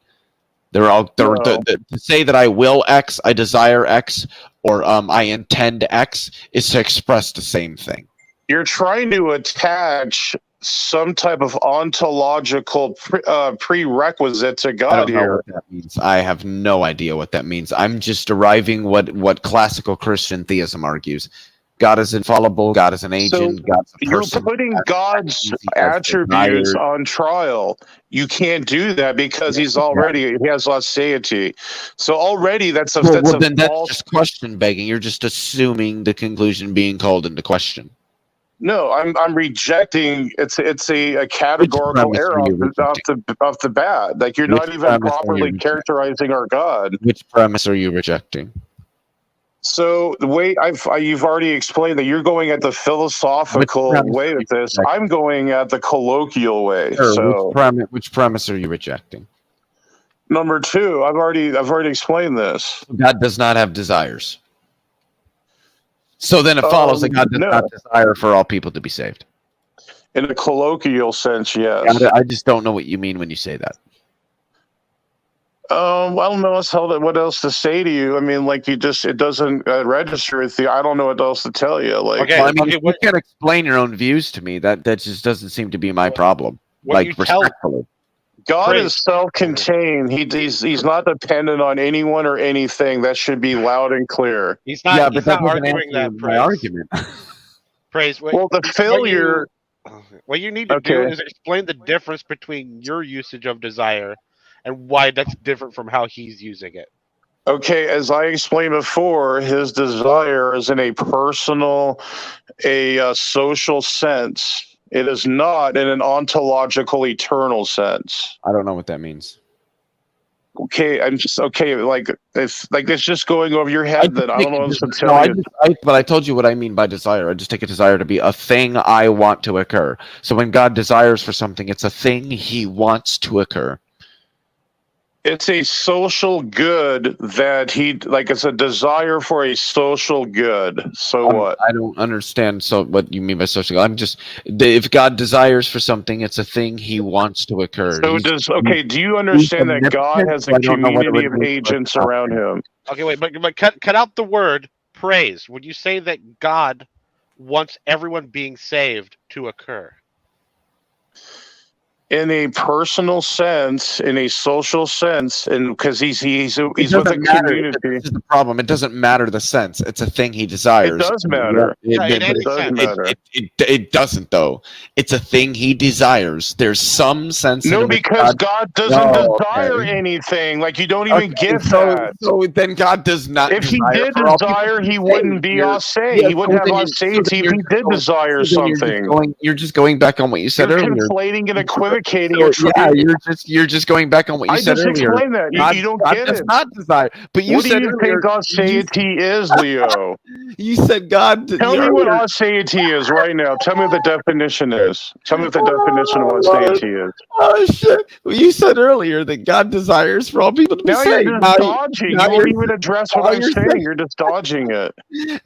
to say that I will X, I desire X, or I intend X is to express the same thing. You're trying to attach some type of ontological prerequisite to God here. I don't know what that means. I have no idea what that means. I'm just deriving what classical Christian theism argues. God is infallible. God is an agent. So God's a you're person. putting God's He has attributes desires. on trial. You can't do that because Yes, he has aseity. So already that's a well, then that's false. just question begging. You're just assuming the conclusion being called into question. No, I'm rejecting. It's a categorical premise error are you off the bat. Like you're Which not even premise are you properly rejecting? characterizing our God. Which premise are you rejecting? So the way you've already explained that you're going at the philosophical premise way are with you this. rejecting? I'm going at the colloquial way. Sure, So which premise are you rejecting? number two, I've already explained this. God does not have desires. So then it follows that God does no. not desire for all people to be saved. In a colloquial sense, yes. I just don't know what you mean when you say that. I don't know what else to say to you. I mean, like it doesn't register with you. I don't know what else to tell you. Like, Okay, well, I mean, okay, if you can't explain your own views to me, that just doesn't seem to be my problem. What you Like tell- respectfully. God Praise. is self-contained. He's not dependent on anyone or anything. That should be loud and clear. He's not. Yeah, He's but that not doesn't arguing answer that. my Praise. argument. Praise. Well, the failure. What you need to do is explain the difference between your usage of desire and why that's different from how he's using it. Okay, as I explained before, his desire is in a personal, social sense. It is not in an ontological, eternal sense. I don't know what that means. Okay, I'm just okay. Like it's just going over your head. Then I don't know what to tell you. But I told you what I mean by desire. I just take a desire to be a thing I want to occur. So when God desires for something, it's a thing He wants to occur. It's a social good that it's a desire for a social good. So what? I don't understand. So what you mean by social? If God desires for something, it's a thing He wants to occur. So do you understand that God has a community of agents around him? Okay, wait, but cut out the word praise. Would you say that God wants everyone being saved to occur? In a personal sense, in a social sense, and because he's with a community. This is the problem. It doesn't matter the sense. It's a thing He desires. It does matter. It doesn't though. It's a thing He desires. There's some sense. No, because God doesn't desire anything. Like you don't even get that. So then God does not. If He did desire, He wouldn't be aseity. He wouldn't have aseity if He did desire something. You're just going back on what you said earlier. You're conflating and equivocating. You're just going back on what you said earlier. I just explained that. You don't get does it. not desire. But you what said do you think aseity is, Leo? You said God. Tell me what aseity is right now. Tell me what the definition is. Tell me what the definition of aseity is. Oh shit! Well, you said earlier that God desires for all people to be saved. You're just dodging. You won't even address what I'm saying. You're just dodging it.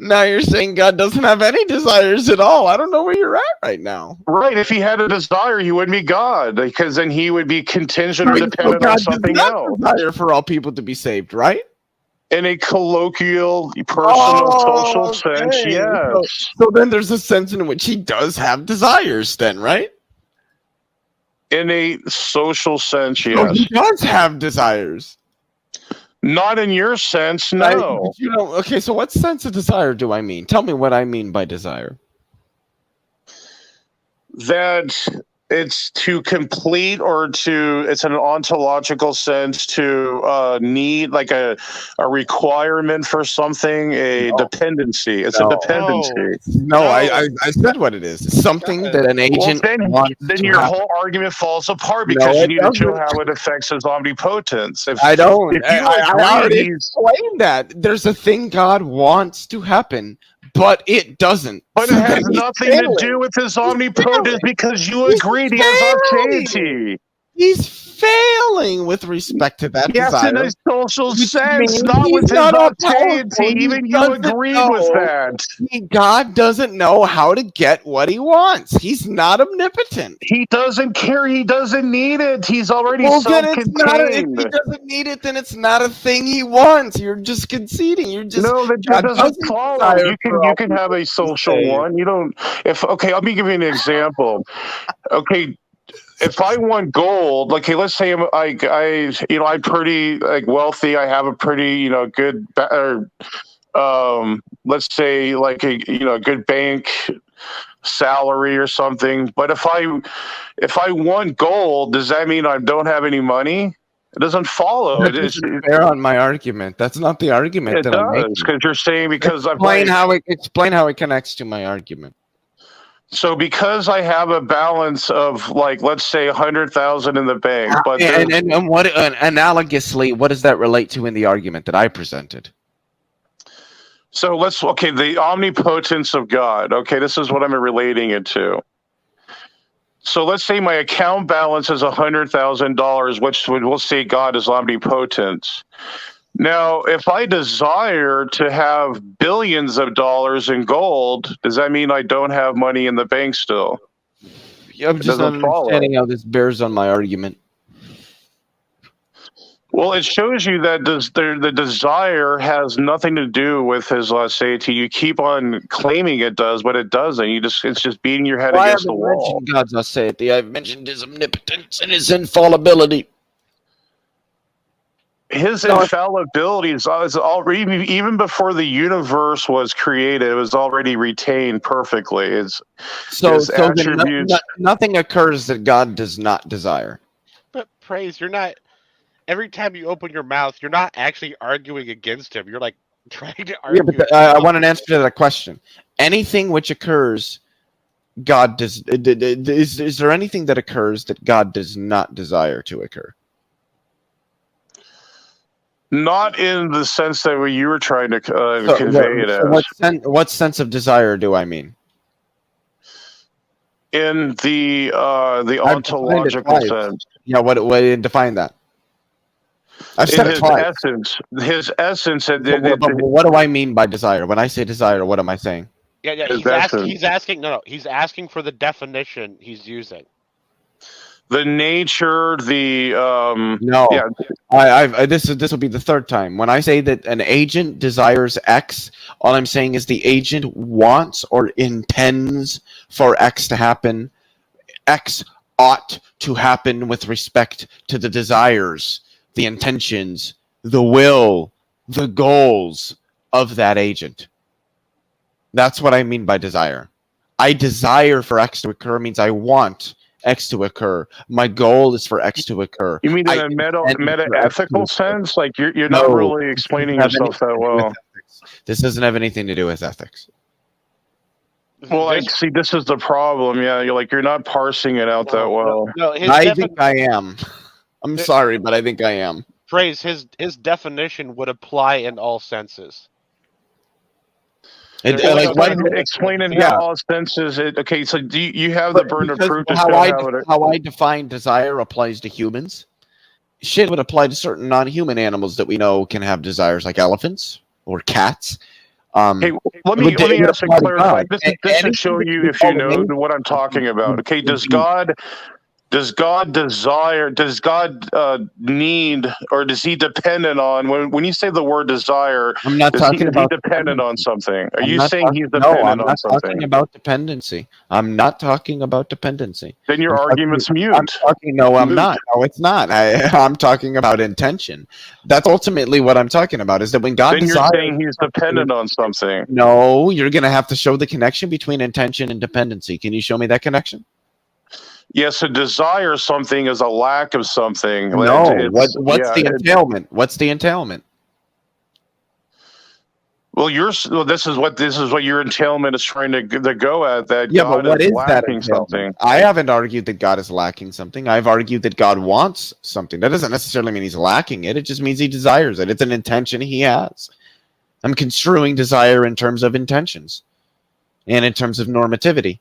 Now you're saying God doesn't have any desires at all. I don't know where you're at right now. Right. If He had a desire, He wouldn't be God, because then He would be contingent or dependent on something else. Desire for all people to be saved, right? In a colloquial, personal, social sense, yes. So then there's a sense in which He does have desires, then, right? In a social sense, yes. So He does have desires. Not in your sense, no. Okay, so what sense of desire do I mean? Tell me what I mean by desire. That it's to complete it's an ontological sense to need like a requirement for something, a dependency. It's a dependency. No, I said what it is. It's something that an agent wants. Then your whole argument falls apart because you need to show how it affects his omnipotence. I don't. I already explained that. There's a thing God wants to happen, but it doesn't. But it has nothing to do with his omnipotence because you agreed he has aseity. He's failing with respect to that yes, desire. In a social sense, not with his aseity. Even you agreed with that. God doesn't know how to get what He wants. He's not omnipotent. He doesn't care. He doesn't need it. He's already If self-contained. He doesn't need it, then it's not a thing He wants. You're just conceding. You're just that doesn't follow. You can have a social one. You don't. Let me give you an example. Okay. If I want gold, let's say I'm pretty wealthy. I have a pretty good let's say like a good bank salary or something. But if I want gold, does that mean I don't have any money? It doesn't follow. That doesn't bear on my argument. That's not the argument that I'm making. Because you're saying explain how it connects to my argument. So because I have a balance of like, let's say 100,000 in the bank, but and what analogously, what does that relate to in the argument that I presented? So the omnipotence of God. Okay, this is what I'm relating it to. So let's say my account balance is $100,000, which we'll say God is omnipotent. Now, if I desire to have billions of dollars in gold, does that mean I don't have money in the bank still? I'm just not understanding how this bears on my argument. Well, it shows you that the desire has nothing to do with his aseity. You keep on claiming it does, but it doesn't. It's just beating your head against the wall. I haven't mentioned God's aseity. I've mentioned his omnipotence and his infallibility. His infallibility is already, even before the universe was created, it was already retained perfectly. His attributes. Nothing occurs that God does not desire. But praise, you're not. Every time you open your mouth, you're not actually arguing against him. You're like trying to argue. Yeah, but I want an answer to that question. Anything which occurs, God does. Is there anything that occurs that God does not desire to occur? Not in the sense that you were trying to convey it as. What sense of desire do I mean? In the ontological sense. Yeah, what define that? I've said it twice. His essence. But what do I mean by desire? When I say desire, what am I saying? Yeah. He's asking for the definition he's using. The nature, no. Yeah. This will be the third time. When I say that an agent desires X, all I'm saying is the agent wants or intends for X to happen. X ought to happen with respect to the desires, the intentions, the will, the goals of that agent. That's what I mean by desire. I desire for X to occur means I want X to occur. My goal is for X to occur. You mean in a meta-ethical sense? Like you're not really explaining yourself that well. This doesn't have anything to do with ethics. Well, I see. This is the problem. Yeah, you're not parsing it out that well. No, I think I am. I'm sorry, but I think I am. Praise, his definition would apply in all senses. Explain in all senses. Okay, so do you have the burden of proof? How I define desire applies to humans. Shit would apply to certain non-human animals that we know can have desires, like elephants or cats. Hey, let me ask and clarify. This should show you if you know what I'm talking about. Okay, does God desire? Does God need, or does he dependent on? When you say the word desire, I'm not talking about dependent on something. Are you saying he's dependent on something? No, I'm not talking about dependency. I'm not talking about dependency. Then your argument's mute. No, I'm not. No, it's not. I'm talking about intention. That's ultimately what I'm talking about. Is that when God desires, you're saying he's dependent on something? No, you're going to have to show the connection between intention and dependency. Can you show me that connection? Yes, a desire something is a lack of something. No, what's the entailment? What's the entailment? Well, this is what your entailment is trying to go at. That God but what is lacking that something. I haven't argued that God is lacking something. I've argued that God wants something. That doesn't necessarily mean he's lacking it. It just means he desires it. It's an intention he has. I'm construing desire in terms of intentions and in terms of normativity.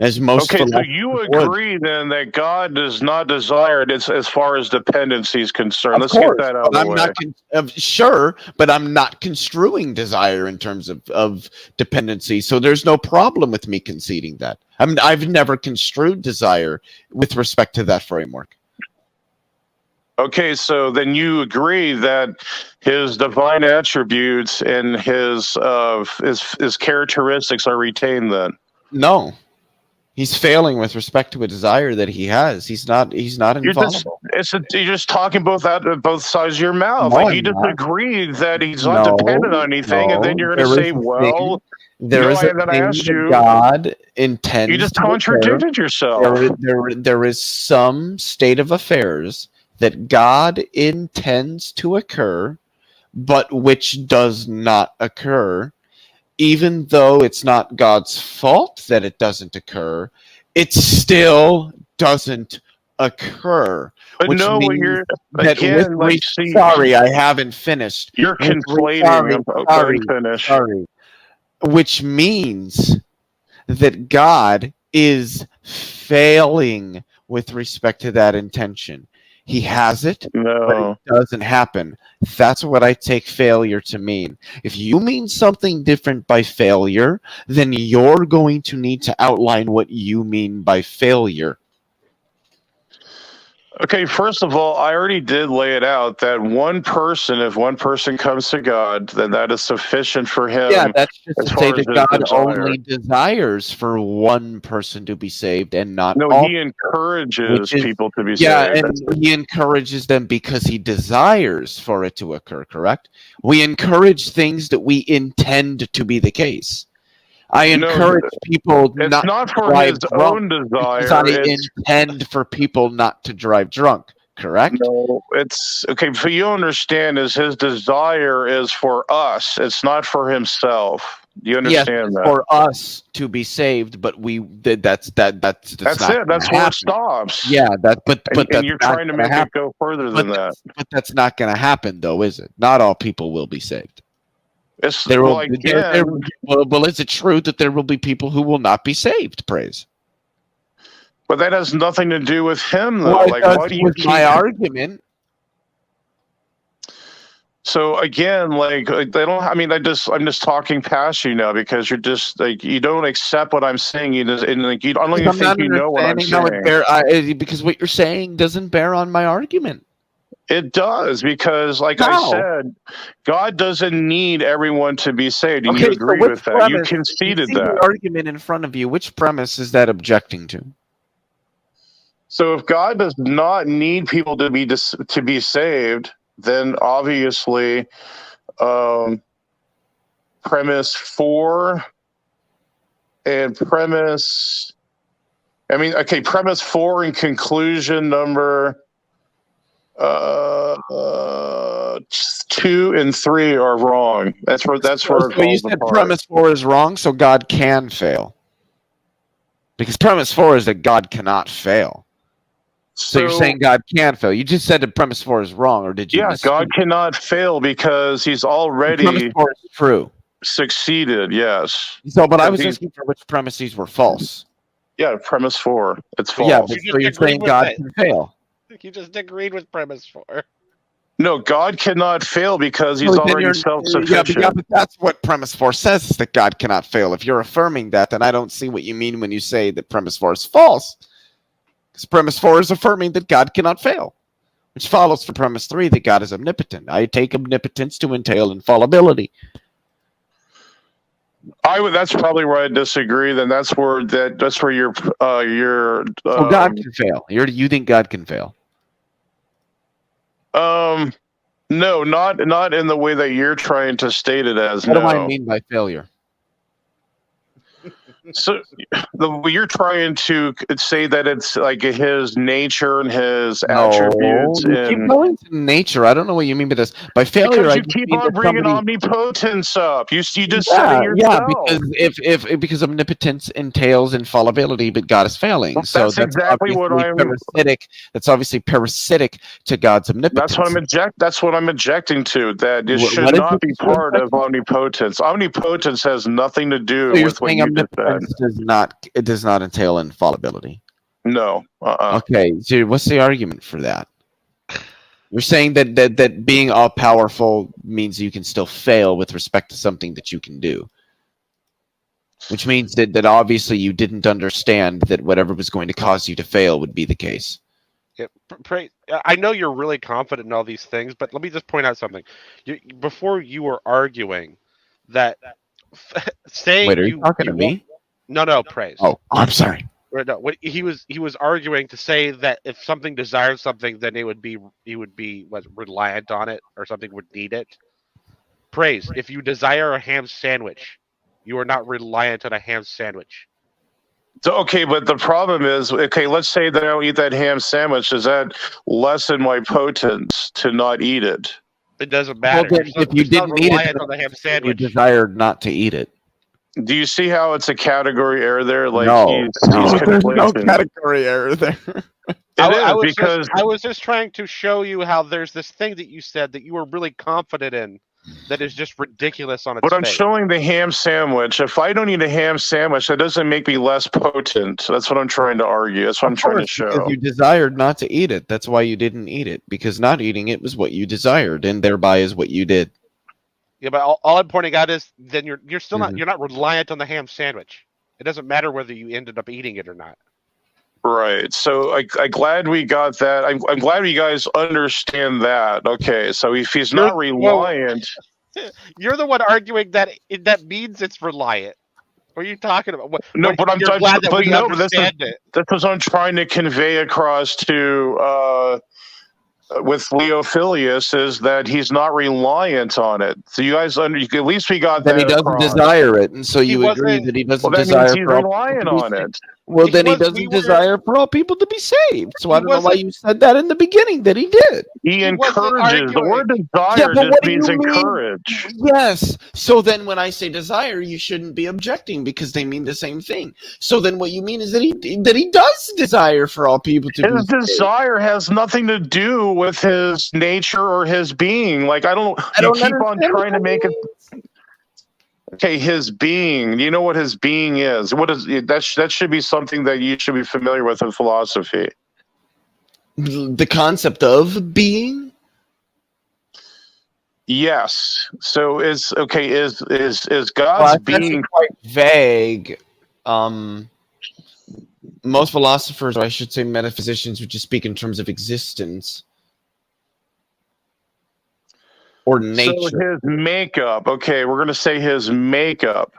So you agree then that God does not desire it as far as dependency is concerned. Let's get that out of the way. Sure, but I'm not construing desire in terms of dependency. So there's no problem with me conceding that. I've never construed desire with respect to that framework. Okay, so then you agree that his divine attributes and his characteristics are retained then? No. He's failing with respect to a desire that he has. He's not infallible. You're just talking both sides of your mouth. No, Like I'm you just not. agreed that he's not dependent on anything, and then you're going to say, "Well, there is a then I thing asked that you." God intends. You just to occur. contradicted yourself. There is some state of affairs that God intends to occur, but which does not occur. Even though it's not God's fault that it doesn't occur, it still doesn't occur. But which no, means you're that again like sorry, I haven't finished. You're conflating. Sorry. Which means that God is failing with respect to that intention. He has it, but it doesn't happen. That's what I take failure to mean. If you mean something different by failure, then you're going to need to outline what you mean by failure. Okay, first of all, I already did lay it out that if one person comes to God, then that is sufficient for him. Yeah, that's just to say that God only desires for one person to be saved and not all. No, he encourages people to be saved. Yeah, and he encourages them because he desires for it to occur, correct? We encourage things that we intend to be the case. I encourage people not for his own desire. Because I intend for people not to drive drunk, correct? No, it's okay. So you understand is his desire is for us. It's not for himself. Do you understand that? For us to be saved, but that's it. That's where it stops. Yeah, but you're trying to make it go further than that. But that's not going to happen, though, is it? Not all people will be saved. Well, is it true that there will be people who will not be saved? Praise. But that has nothing to do with him, though. Well, why do you keep my argument? So again, they don't. I mean, I'm just talking past you now because you're just you don't accept what I'm saying. You just I don't even think you know what I'm saying. Because what you're saying doesn't bear on my argument. It does, because I said, God doesn't need everyone to be saved. And you agree with that. You conceded that. The argument in front of you, which premise is that objecting to? So if God does not need people to be saved, then obviously premise 4 and premise 4 and conclusion number 2 and 3 are wrong. That's where So you said premise 4 is wrong, so God can fail. Because premise 4 is that God cannot fail. So you're saying God can fail. You just said that premise 4 is wrong, or did you? Yeah, God cannot fail because he's already premise 4 is true. Succeeded, yes. So, but I was asking for which premises were false. Yeah, premise 4. It's false. Yeah, so you're saying God can fail. You just agreed with premise 4. No, God cannot fail because he's already self-sufficient. Yeah, but that's what premise 4 says, is that God cannot fail. If you're affirming that, then I don't see what you mean when you say that premise 4 is false. Because premise 4 is affirming that God cannot fail, which follows for premise 3 that God is omnipotent. I take omnipotence to entail infallibility. That's probably where I disagree. Then that's where your God can fail. You think God can fail? No, not in the way that you're trying to state it as. What do I mean by failure? So you're trying to say that it's like his nature and his attributes. You keep going to nature. I don't know what you mean by this. By failure, because you keep on bringing omnipotence up. You just said it yourself. Yeah, because omnipotence entails infallibility, but God is failing. Well, so that's exactly what I'm parasitic. That's obviously parasitic to God's omnipotence. That's what I'm objecting to. That it should not be part of omnipotence. Omnipotence has nothing to do with what you just said. It does not entail infallibility. No. Okay, so what's the argument for that? You're saying that being all powerful means you can still fail with respect to something that you can do, which means that obviously you didn't understand that whatever was going to cause you to fail would be the case. Yeah, I know you're really confident in all these things, but let me just point out something. Before you were arguing that saying Wait, are you talking to me? No, praise. Oh, I'm sorry. Or no, what he was arguing to say that if something desires something, then he would be reliant on it, or something would need it. Praise. If you desire a ham sandwich, you are not reliant on a ham sandwich. So, okay, but the problem is, okay, let's say that I don't eat that ham sandwich. Does that lessen my potence to not eat it? It doesn't matter. Well, then, if you didn't eat it, on the ham you sandwich. desired not to eat it. Do you see how it's a category error there? Like No, he's there's no conflating. category error there. I was just trying to show you how there's this thing that you said that you were really confident in that is just ridiculous on its But I'm face. showing the ham sandwich. If I don't eat a ham sandwich, that doesn't make me less potent. That's what I'm trying to argue. That's what I'm trying to show. Because you desired not to eat it. That's why you didn't eat it. Because not eating it was what you desired, and thereby is what you did. Yeah, but all I'm pointing out is then you're still not reliant on the ham sandwich. It doesn't matter whether you ended up eating it or not. Right. So I'm glad we got that. I'm glad you guys understand that. Okay. So if he's not reliant, you're the one arguing that that means it's reliant. What are you talking about? No, but I'm glad that we understand it. it. That's what I'm trying to convey across to with Leophilius is that he's not reliant on it. So you guys at least we got then that. He doesn't across. desire it, and so you agree that he doesn't desire. Means he's reliant on it. Well, then he doesn't desire for all people to be saved. So I don't know why you said that in the beginning that he did. He encourages. The word desire just means encourage. Yes. So then when I say desire, you shouldn't be objecting because they mean the same thing. So then what you mean is that he does desire for all people to be saved. His desire has nothing to do with his nature or his being. Like I don't keep on trying to make it. Okay, his being. Do you know what his being is? What is that? That should be something that you should be familiar with in philosophy. The concept of being. Yes. So is God's being quite vague? Most philosophers, or I should say metaphysicians, would just speak in terms of existence. Or nature. So his makeup. Okay, we're going to say his makeup.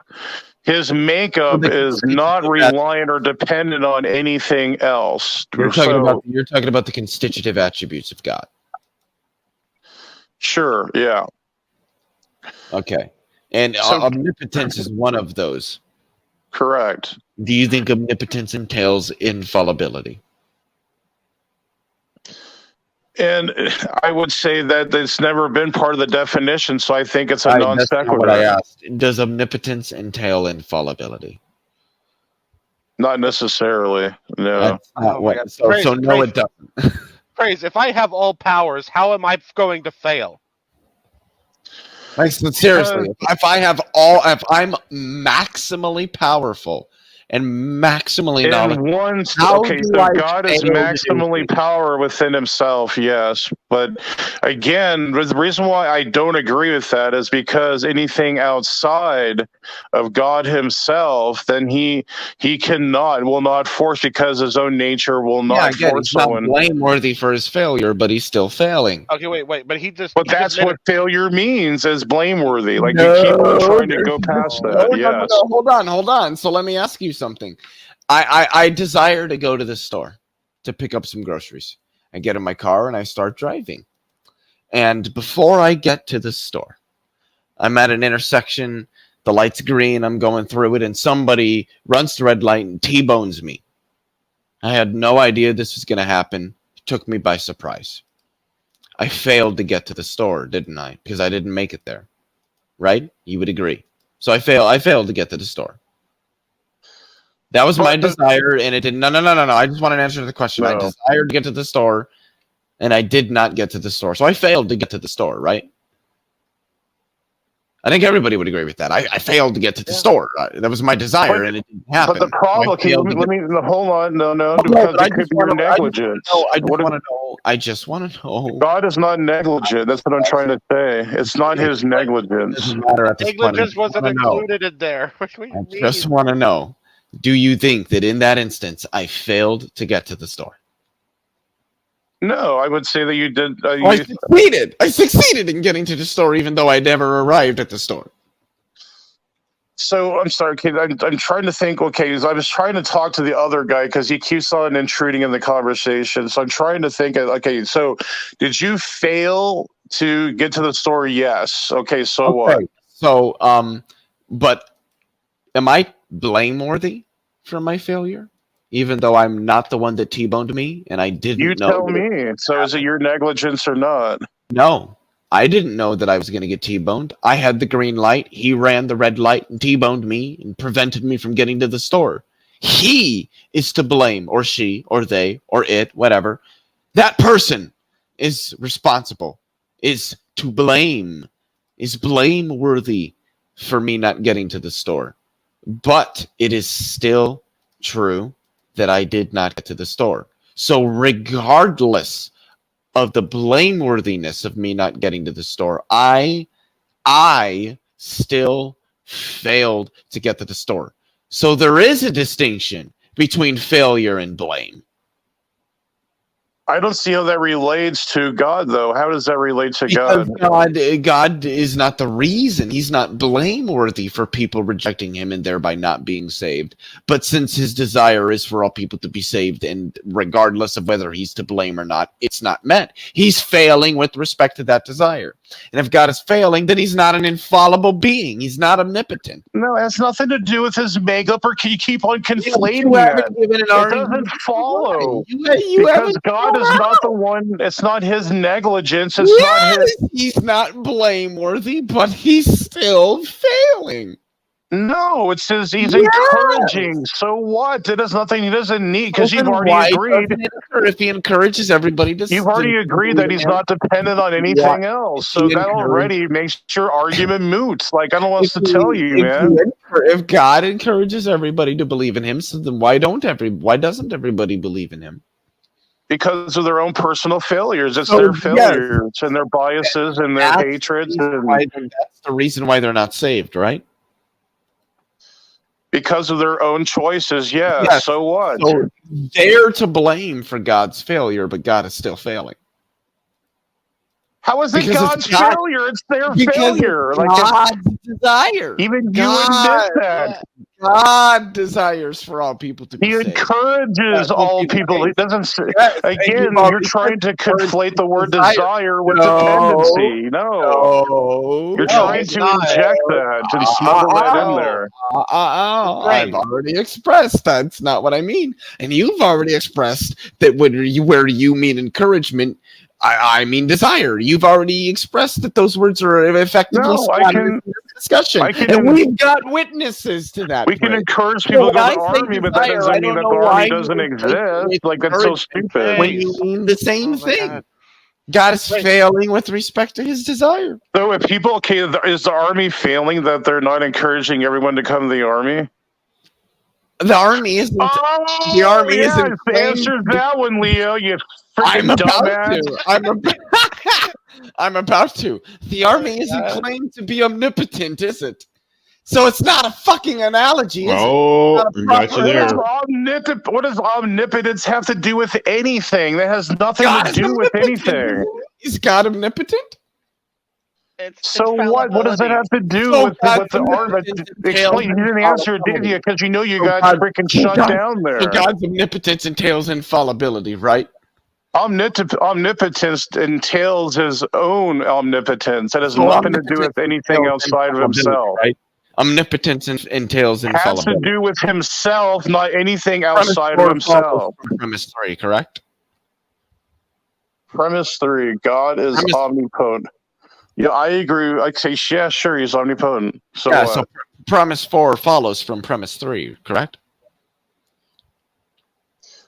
His makeup is not reliant or dependent on anything else. You're talking about the constitutive attributes of God. Sure. Yeah. Okay. And omnipotence is one of those. Correct. Do you think omnipotence entails infallibility? And I would say that it's never been part of the definition, so I think it's a non sequitur. That's not what I asked. Does omnipotence entail infallibility? Not necessarily. No. So no, it doesn't. Praise. If I have all powers, how am I going to fail? Like, seriously, if I'm maximally powerful and maximally knowledgeable. God is maximally power within himself, yes. But again, the reason why I don't agree with that is because anything outside of God himself, then he will not force, because his own nature will not force someone. He's not blameworthy for his failure, but he's still failing. Okay, wait, but he just. But that's what failure means, is blameworthy. Like you keep on trying to go past that. Yes. No, hold on. So let me ask you something. I desire to go to the store to pick up some groceries. I get in my car and I start driving. And before I get to the store, I'm at an intersection. The light's green. I'm going through it, and somebody runs the red light and T-bones me. I had no idea this was going to happen. It took me by surprise. I failed to get to the store, didn't I? Because I didn't make it there. Right? You would agree. So I failed to get to the store. That was my desire, and it didn't. No. I just want an answer to the question. No. I desired to get to the store, and I did not get to the store. So I failed to get to the store, right? I think everybody would agree with that. I failed to get to the store. That was my desire, and it didn't happen. But the problem, hold on, no, because it could be negligence. I just want to know. God is not negligent. That's what I'm trying to say. It's not his negligence. It doesn't matter at this point. Negligence wasn't included in there. I just want to know. Do you think that in that instance, I failed to get to the store? No, I would say that you did. I succeeded. I succeeded in getting to the store, even though I never arrived at the store. So I'm sorry, kid. I'm trying to think. Okay, I was trying to talk to the other guy because he keeps on intruding in the conversation. So I'm trying to think. Okay, so did you fail to get to the story? Yes. Okay. So what? So but am I blameworthy for my failure, even though I'm not the one that T-boned me and I didn't You know? tell me. So is it your negligence or not? No, I didn't know that I was going to get T-boned. I had the green light. He ran the red light and T-boned me and prevented me from getting to the store. He is to blame, or she, or they, or it, whatever. That person is responsible, is to blame, is blameworthy for me not getting to the store. But it is still true that I did not get to the store. So regardless of the blameworthiness of me not getting to the store, I still failed to get to the store. So there is a distinction between failure and blame. I don't see how that relates to God, though. How does that relate to Because God? God is not the reason. He's not blameworthy for people rejecting him and thereby not being saved. But since his desire is for all people to be saved, and regardless of whether he's to blame or not, it's not met. He's failing with respect to that desire. And if God is failing, then he's not an infallible being. He's not omnipotent. No, it has nothing to do with his makeup, or you keep on conflating You that. haven't given an It doesn't follow. You Because haven't God is not the one, it's not his negligence, it's Yes, not his. he's not blameworthy, but he's still failing. No, it says he's Yes. encouraging. So what? It has nothing. He doesn't need, because you've Then already why agreed. doesn't it occur if he encourages everybody to You've already agreed that he's not dependent on anything else. So that already makes your argument moot. Like, I don't know what else to tell you, man. If God encourages everybody to believe in him, so then why doesn't everybody believe in him? Because of their own personal failures. It's So, their yes. failures and their biases and their hatreds. That's the reason why they're not saved, right? Because of their own choices, yes. So what? So they're to blame for God's failure, but God is still failing. How is it God's failure? It's their failure. Like God's desire. Even you admit that. God desires for all people to be saved. He encourages all people. He doesn't say, again, you're trying to conflate the word desire with dependency. No. You're trying to inject that and smuggle that in there. I've already expressed that's not what I mean. And you've already expressed that where you mean encouragement, I mean desire. You've already expressed that those words are effectively in this discussion. And we've got witnesses to that. We can encourage people to go to the army, but that doesn't mean that the army doesn't exist. Like, that's so stupid. When you mean the same thing. God is failing with respect to his desire. So if people, is the army failing that they're not encouraging everyone to come to the army? The army isn't. The army isn't. Answer that one, Leo. You I'm freaking about dumbass. to. I'm about to. The army isn't claimed to be omnipotent, is it? So it's not a fucking analogy. Oh, got you there. What does omnipotence have to do with anything? That has nothing to do with anything. Is God omnipotent? So what? What does that have to do with the army? Explain. You didn't answer it, did you? Because you know you got freaking shut down there. So God's omnipotence entails infallibility, right? Omnipotence entails his own omnipotence. That has nothing to do with anything outside of himself. Right? Omnipotence entails infallibility. Has to do with himself, not anything outside of himself. Premise 3, correct? Premise 3, God is omnipotent. Yeah, I agree. I say, yeah, sure, he's omnipotent. So premise 4 follows from premise 3, correct?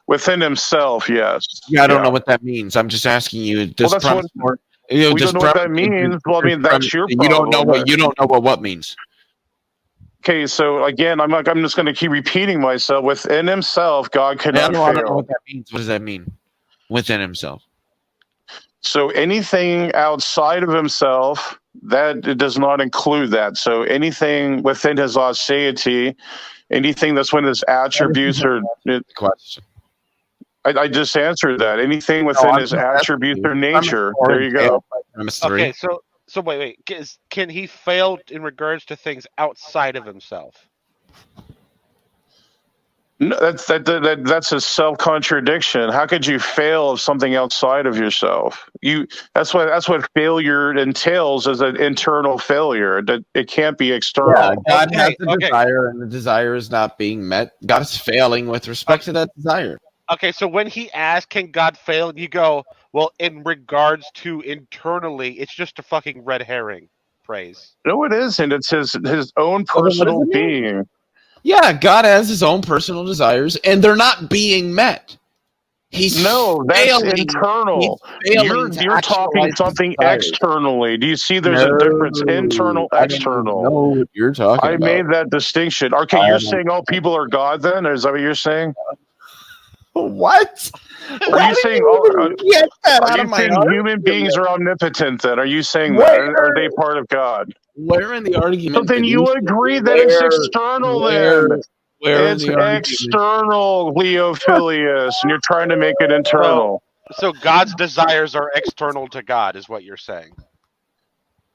Within himself, yes. Yeah, I don't know what that means. I'm just asking you. We don't know what that means. Well, I mean, that's your problem. You don't know what means. Okay, so again, I'm just going to keep repeating myself. Within himself, God cannot fail. I don't know what that means. What does that mean? Within himself. So anything outside of himself, that it does not include that. So anything within his aseity, anything that's when his attributes are. Question. I just answered that. Anything within his attributes or nature. There you go. Okay, So wait. Can he fail in regards to things outside of himself? No, that's a self contradiction. How could you fail of something outside of yourself? That's what failure entails, is an internal failure. That it can't be external. Yeah, God has a desire, and the desire is not being met. God is failing with respect to that desire. Okay, so when he asks, "Can God fail?" and you go, "Well, in regards to internally, it's just a fucking red herring." Praise. No, it isn't. It's his own personal being. Yeah, God has his own personal desires, and they're not being met. That's internal. You're talking something externally. Do you see there's a difference? Internal, external. No, what you're talking about. I made that distinction. Okay, you're saying all people are God then? Is that what you're saying? What? Are you saying human beings are omnipotent then? Are you saying that? Are they part of God? Where in the argument? So then you agree that it's external then. It's external, Leophilius, and you're trying to make it internal. So God's desires are external to God, is what you're saying.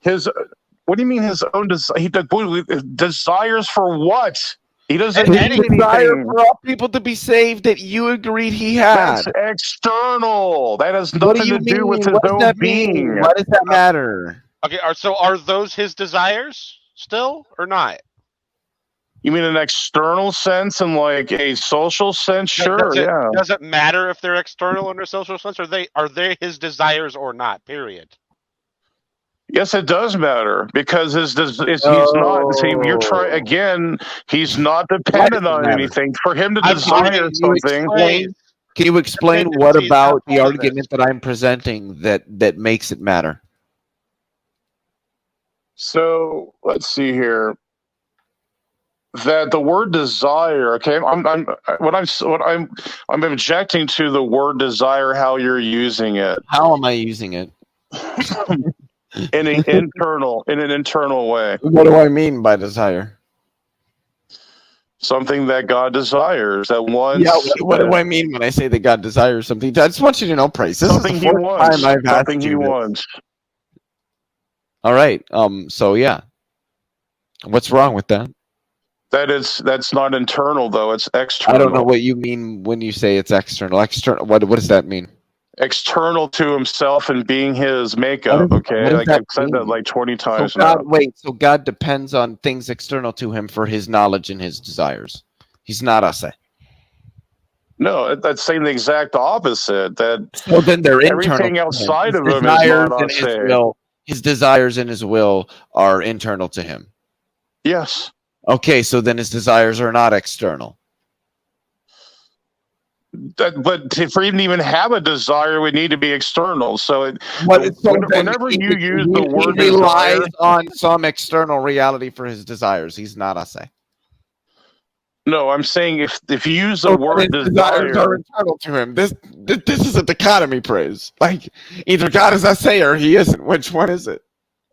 What do you mean his own desires for what? He doesn't need anything. Desire for all people to be saved that you agreed he had. That's external. That has nothing to do with his own being. Why does that matter? Okay, so are those his desires still or not? You mean in an external sense and like a social sense? Sure, yeah. Does it matter if they're external in a social sense? Are they his desires or not? Period. Yes, it does matter because he's not. See, you're trying again. He's not dependent on anything. For him to desire something. Can you explain what about the argument that I'm presenting that makes it matter? So let's see here. That the word desire. Okay, I'm objecting to the word desire. How you're using it? How am I using it? In an internal way. What do I mean by desire? Something that God desires. That wants. Yeah. What do I mean when I say that God desires something? I just want you to know, Praise. This something is the fourth time I've asked something he wants. All right. So yeah. What's wrong with that? That's not internal though. It's external. I don't know what you mean when you say it's external. External. What does that mean? External to himself and being his makeup. Okay, like I've said that like 20 times now. So God depends on things external to him for his knowledge and his desires. He's not us. No, that's saying the exact opposite. Well, then they're internal. Everything outside of him is not us. His desires and his will are internal to him. Yes. Okay, so then his desires are not external. But for him to even have a desire, would need to be external. So, whenever you use the word he relies on some external reality for his desires. He's not us. No, I'm saying if you use the word desires are internal to him. This is a dichotomy, Praise. Like either God is us or he isn't. Which one is it?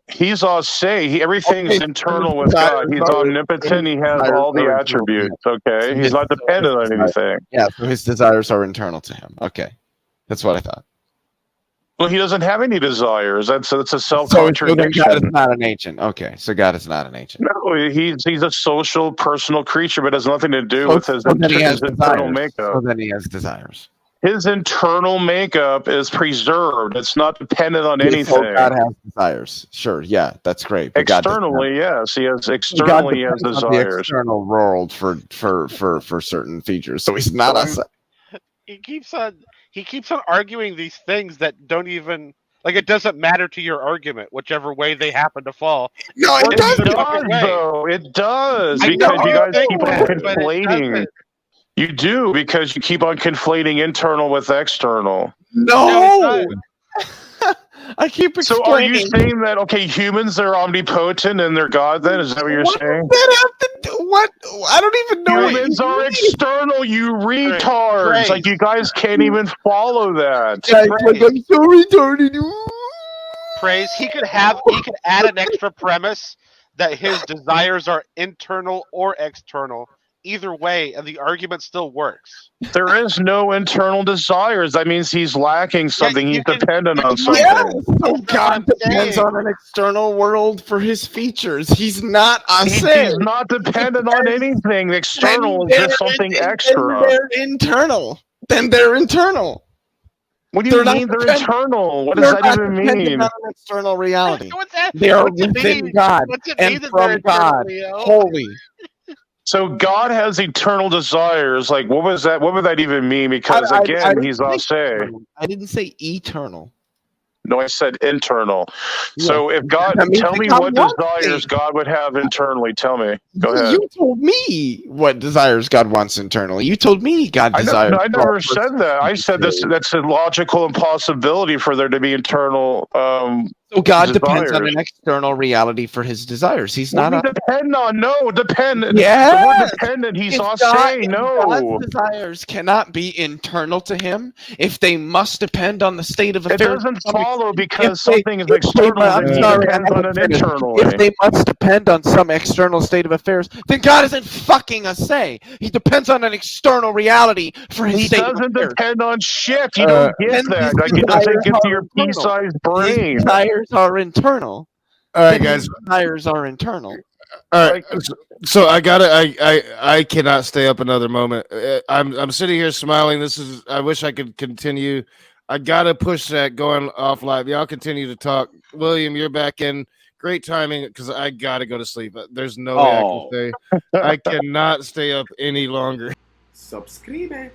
He's everything's internal with God. He's omnipotent. He has all the attributes. Okay, he's not dependent on anything. Yeah, so his desires are internal to him. Okay, that's what I thought. Well, he doesn't have any desires. That's a self-contradiction. So God is not an agent. Okay, so God is not an agent. No, he's a social, personal creature, but it has nothing to do with his internal makeup. So then he has desires. His internal makeup is preserved. It's not dependent on anything. So God has desires. Sure, yeah, that's great. But externally, yes, he has externally has desires. The external world for certain features. So he's not us. He keeps on arguing these things that don't even it doesn't matter to your argument, whichever way they happen to fall. No, it does though. It does because you guys keep on conflating. You do because you keep on conflating internal with external. No, I keep explaining. So are you saying that humans are omnipotent and they're God? Then is that what you're saying? What does that have to do? What? I don't even know. Humans are external. You retards! Like you guys can't even follow that. I'm so retarded. Praise. He could add an extra premise that his desires are internal or external. either way, and the argument still works. There is no internal desires. That means he's lacking something. He's dependent on something. Yeah, so God depends on an external world for his features. He's not He's not dependent on anything. The external is just something extra. Then they're internal. Then they're internal. What do you mean they're internal? What does that even mean? On an external reality. What's that? They are What's it within mean? God What's it and mean that from they're God, eternal, Leo? holy. So God has eternal desires. Like, what was that? What would that even mean? Because again, he's not saying. I didn't say eternal. No, I said internal. Yeah. So if God, tell me what desires God would have internally. Tell me. Go ahead. You told me what desires God wants internally. You told me God desires. I never said that. I said that's a logical impossibility for there to be internal. So God desires. depends on an external reality for his desires. He's not. Depend on dependent. Yeah. The word dependent. He's not saying no. God's desires cannot be internal to him if they must depend on the state of affairs. It doesn't follow because something is external that depends on an internal. If they must depend on some external state of affairs, then God isn't fucking a say. He depends on an external reality for his state of affairs. He doesn't depend on shit. You don't get that. Like, it doesn't get to your pea-sized brain. His desires are internal. All right, guys. His desires are internal. All right, so I cannot stay up another moment. I'm sitting here smiling. I wish I could continue. I gotta push that going off live. Y'all continue to talk. William, you're back in. Great timing because I gotta go to sleep. There's no way I can stay. I cannot stay up any longer. Subscribe.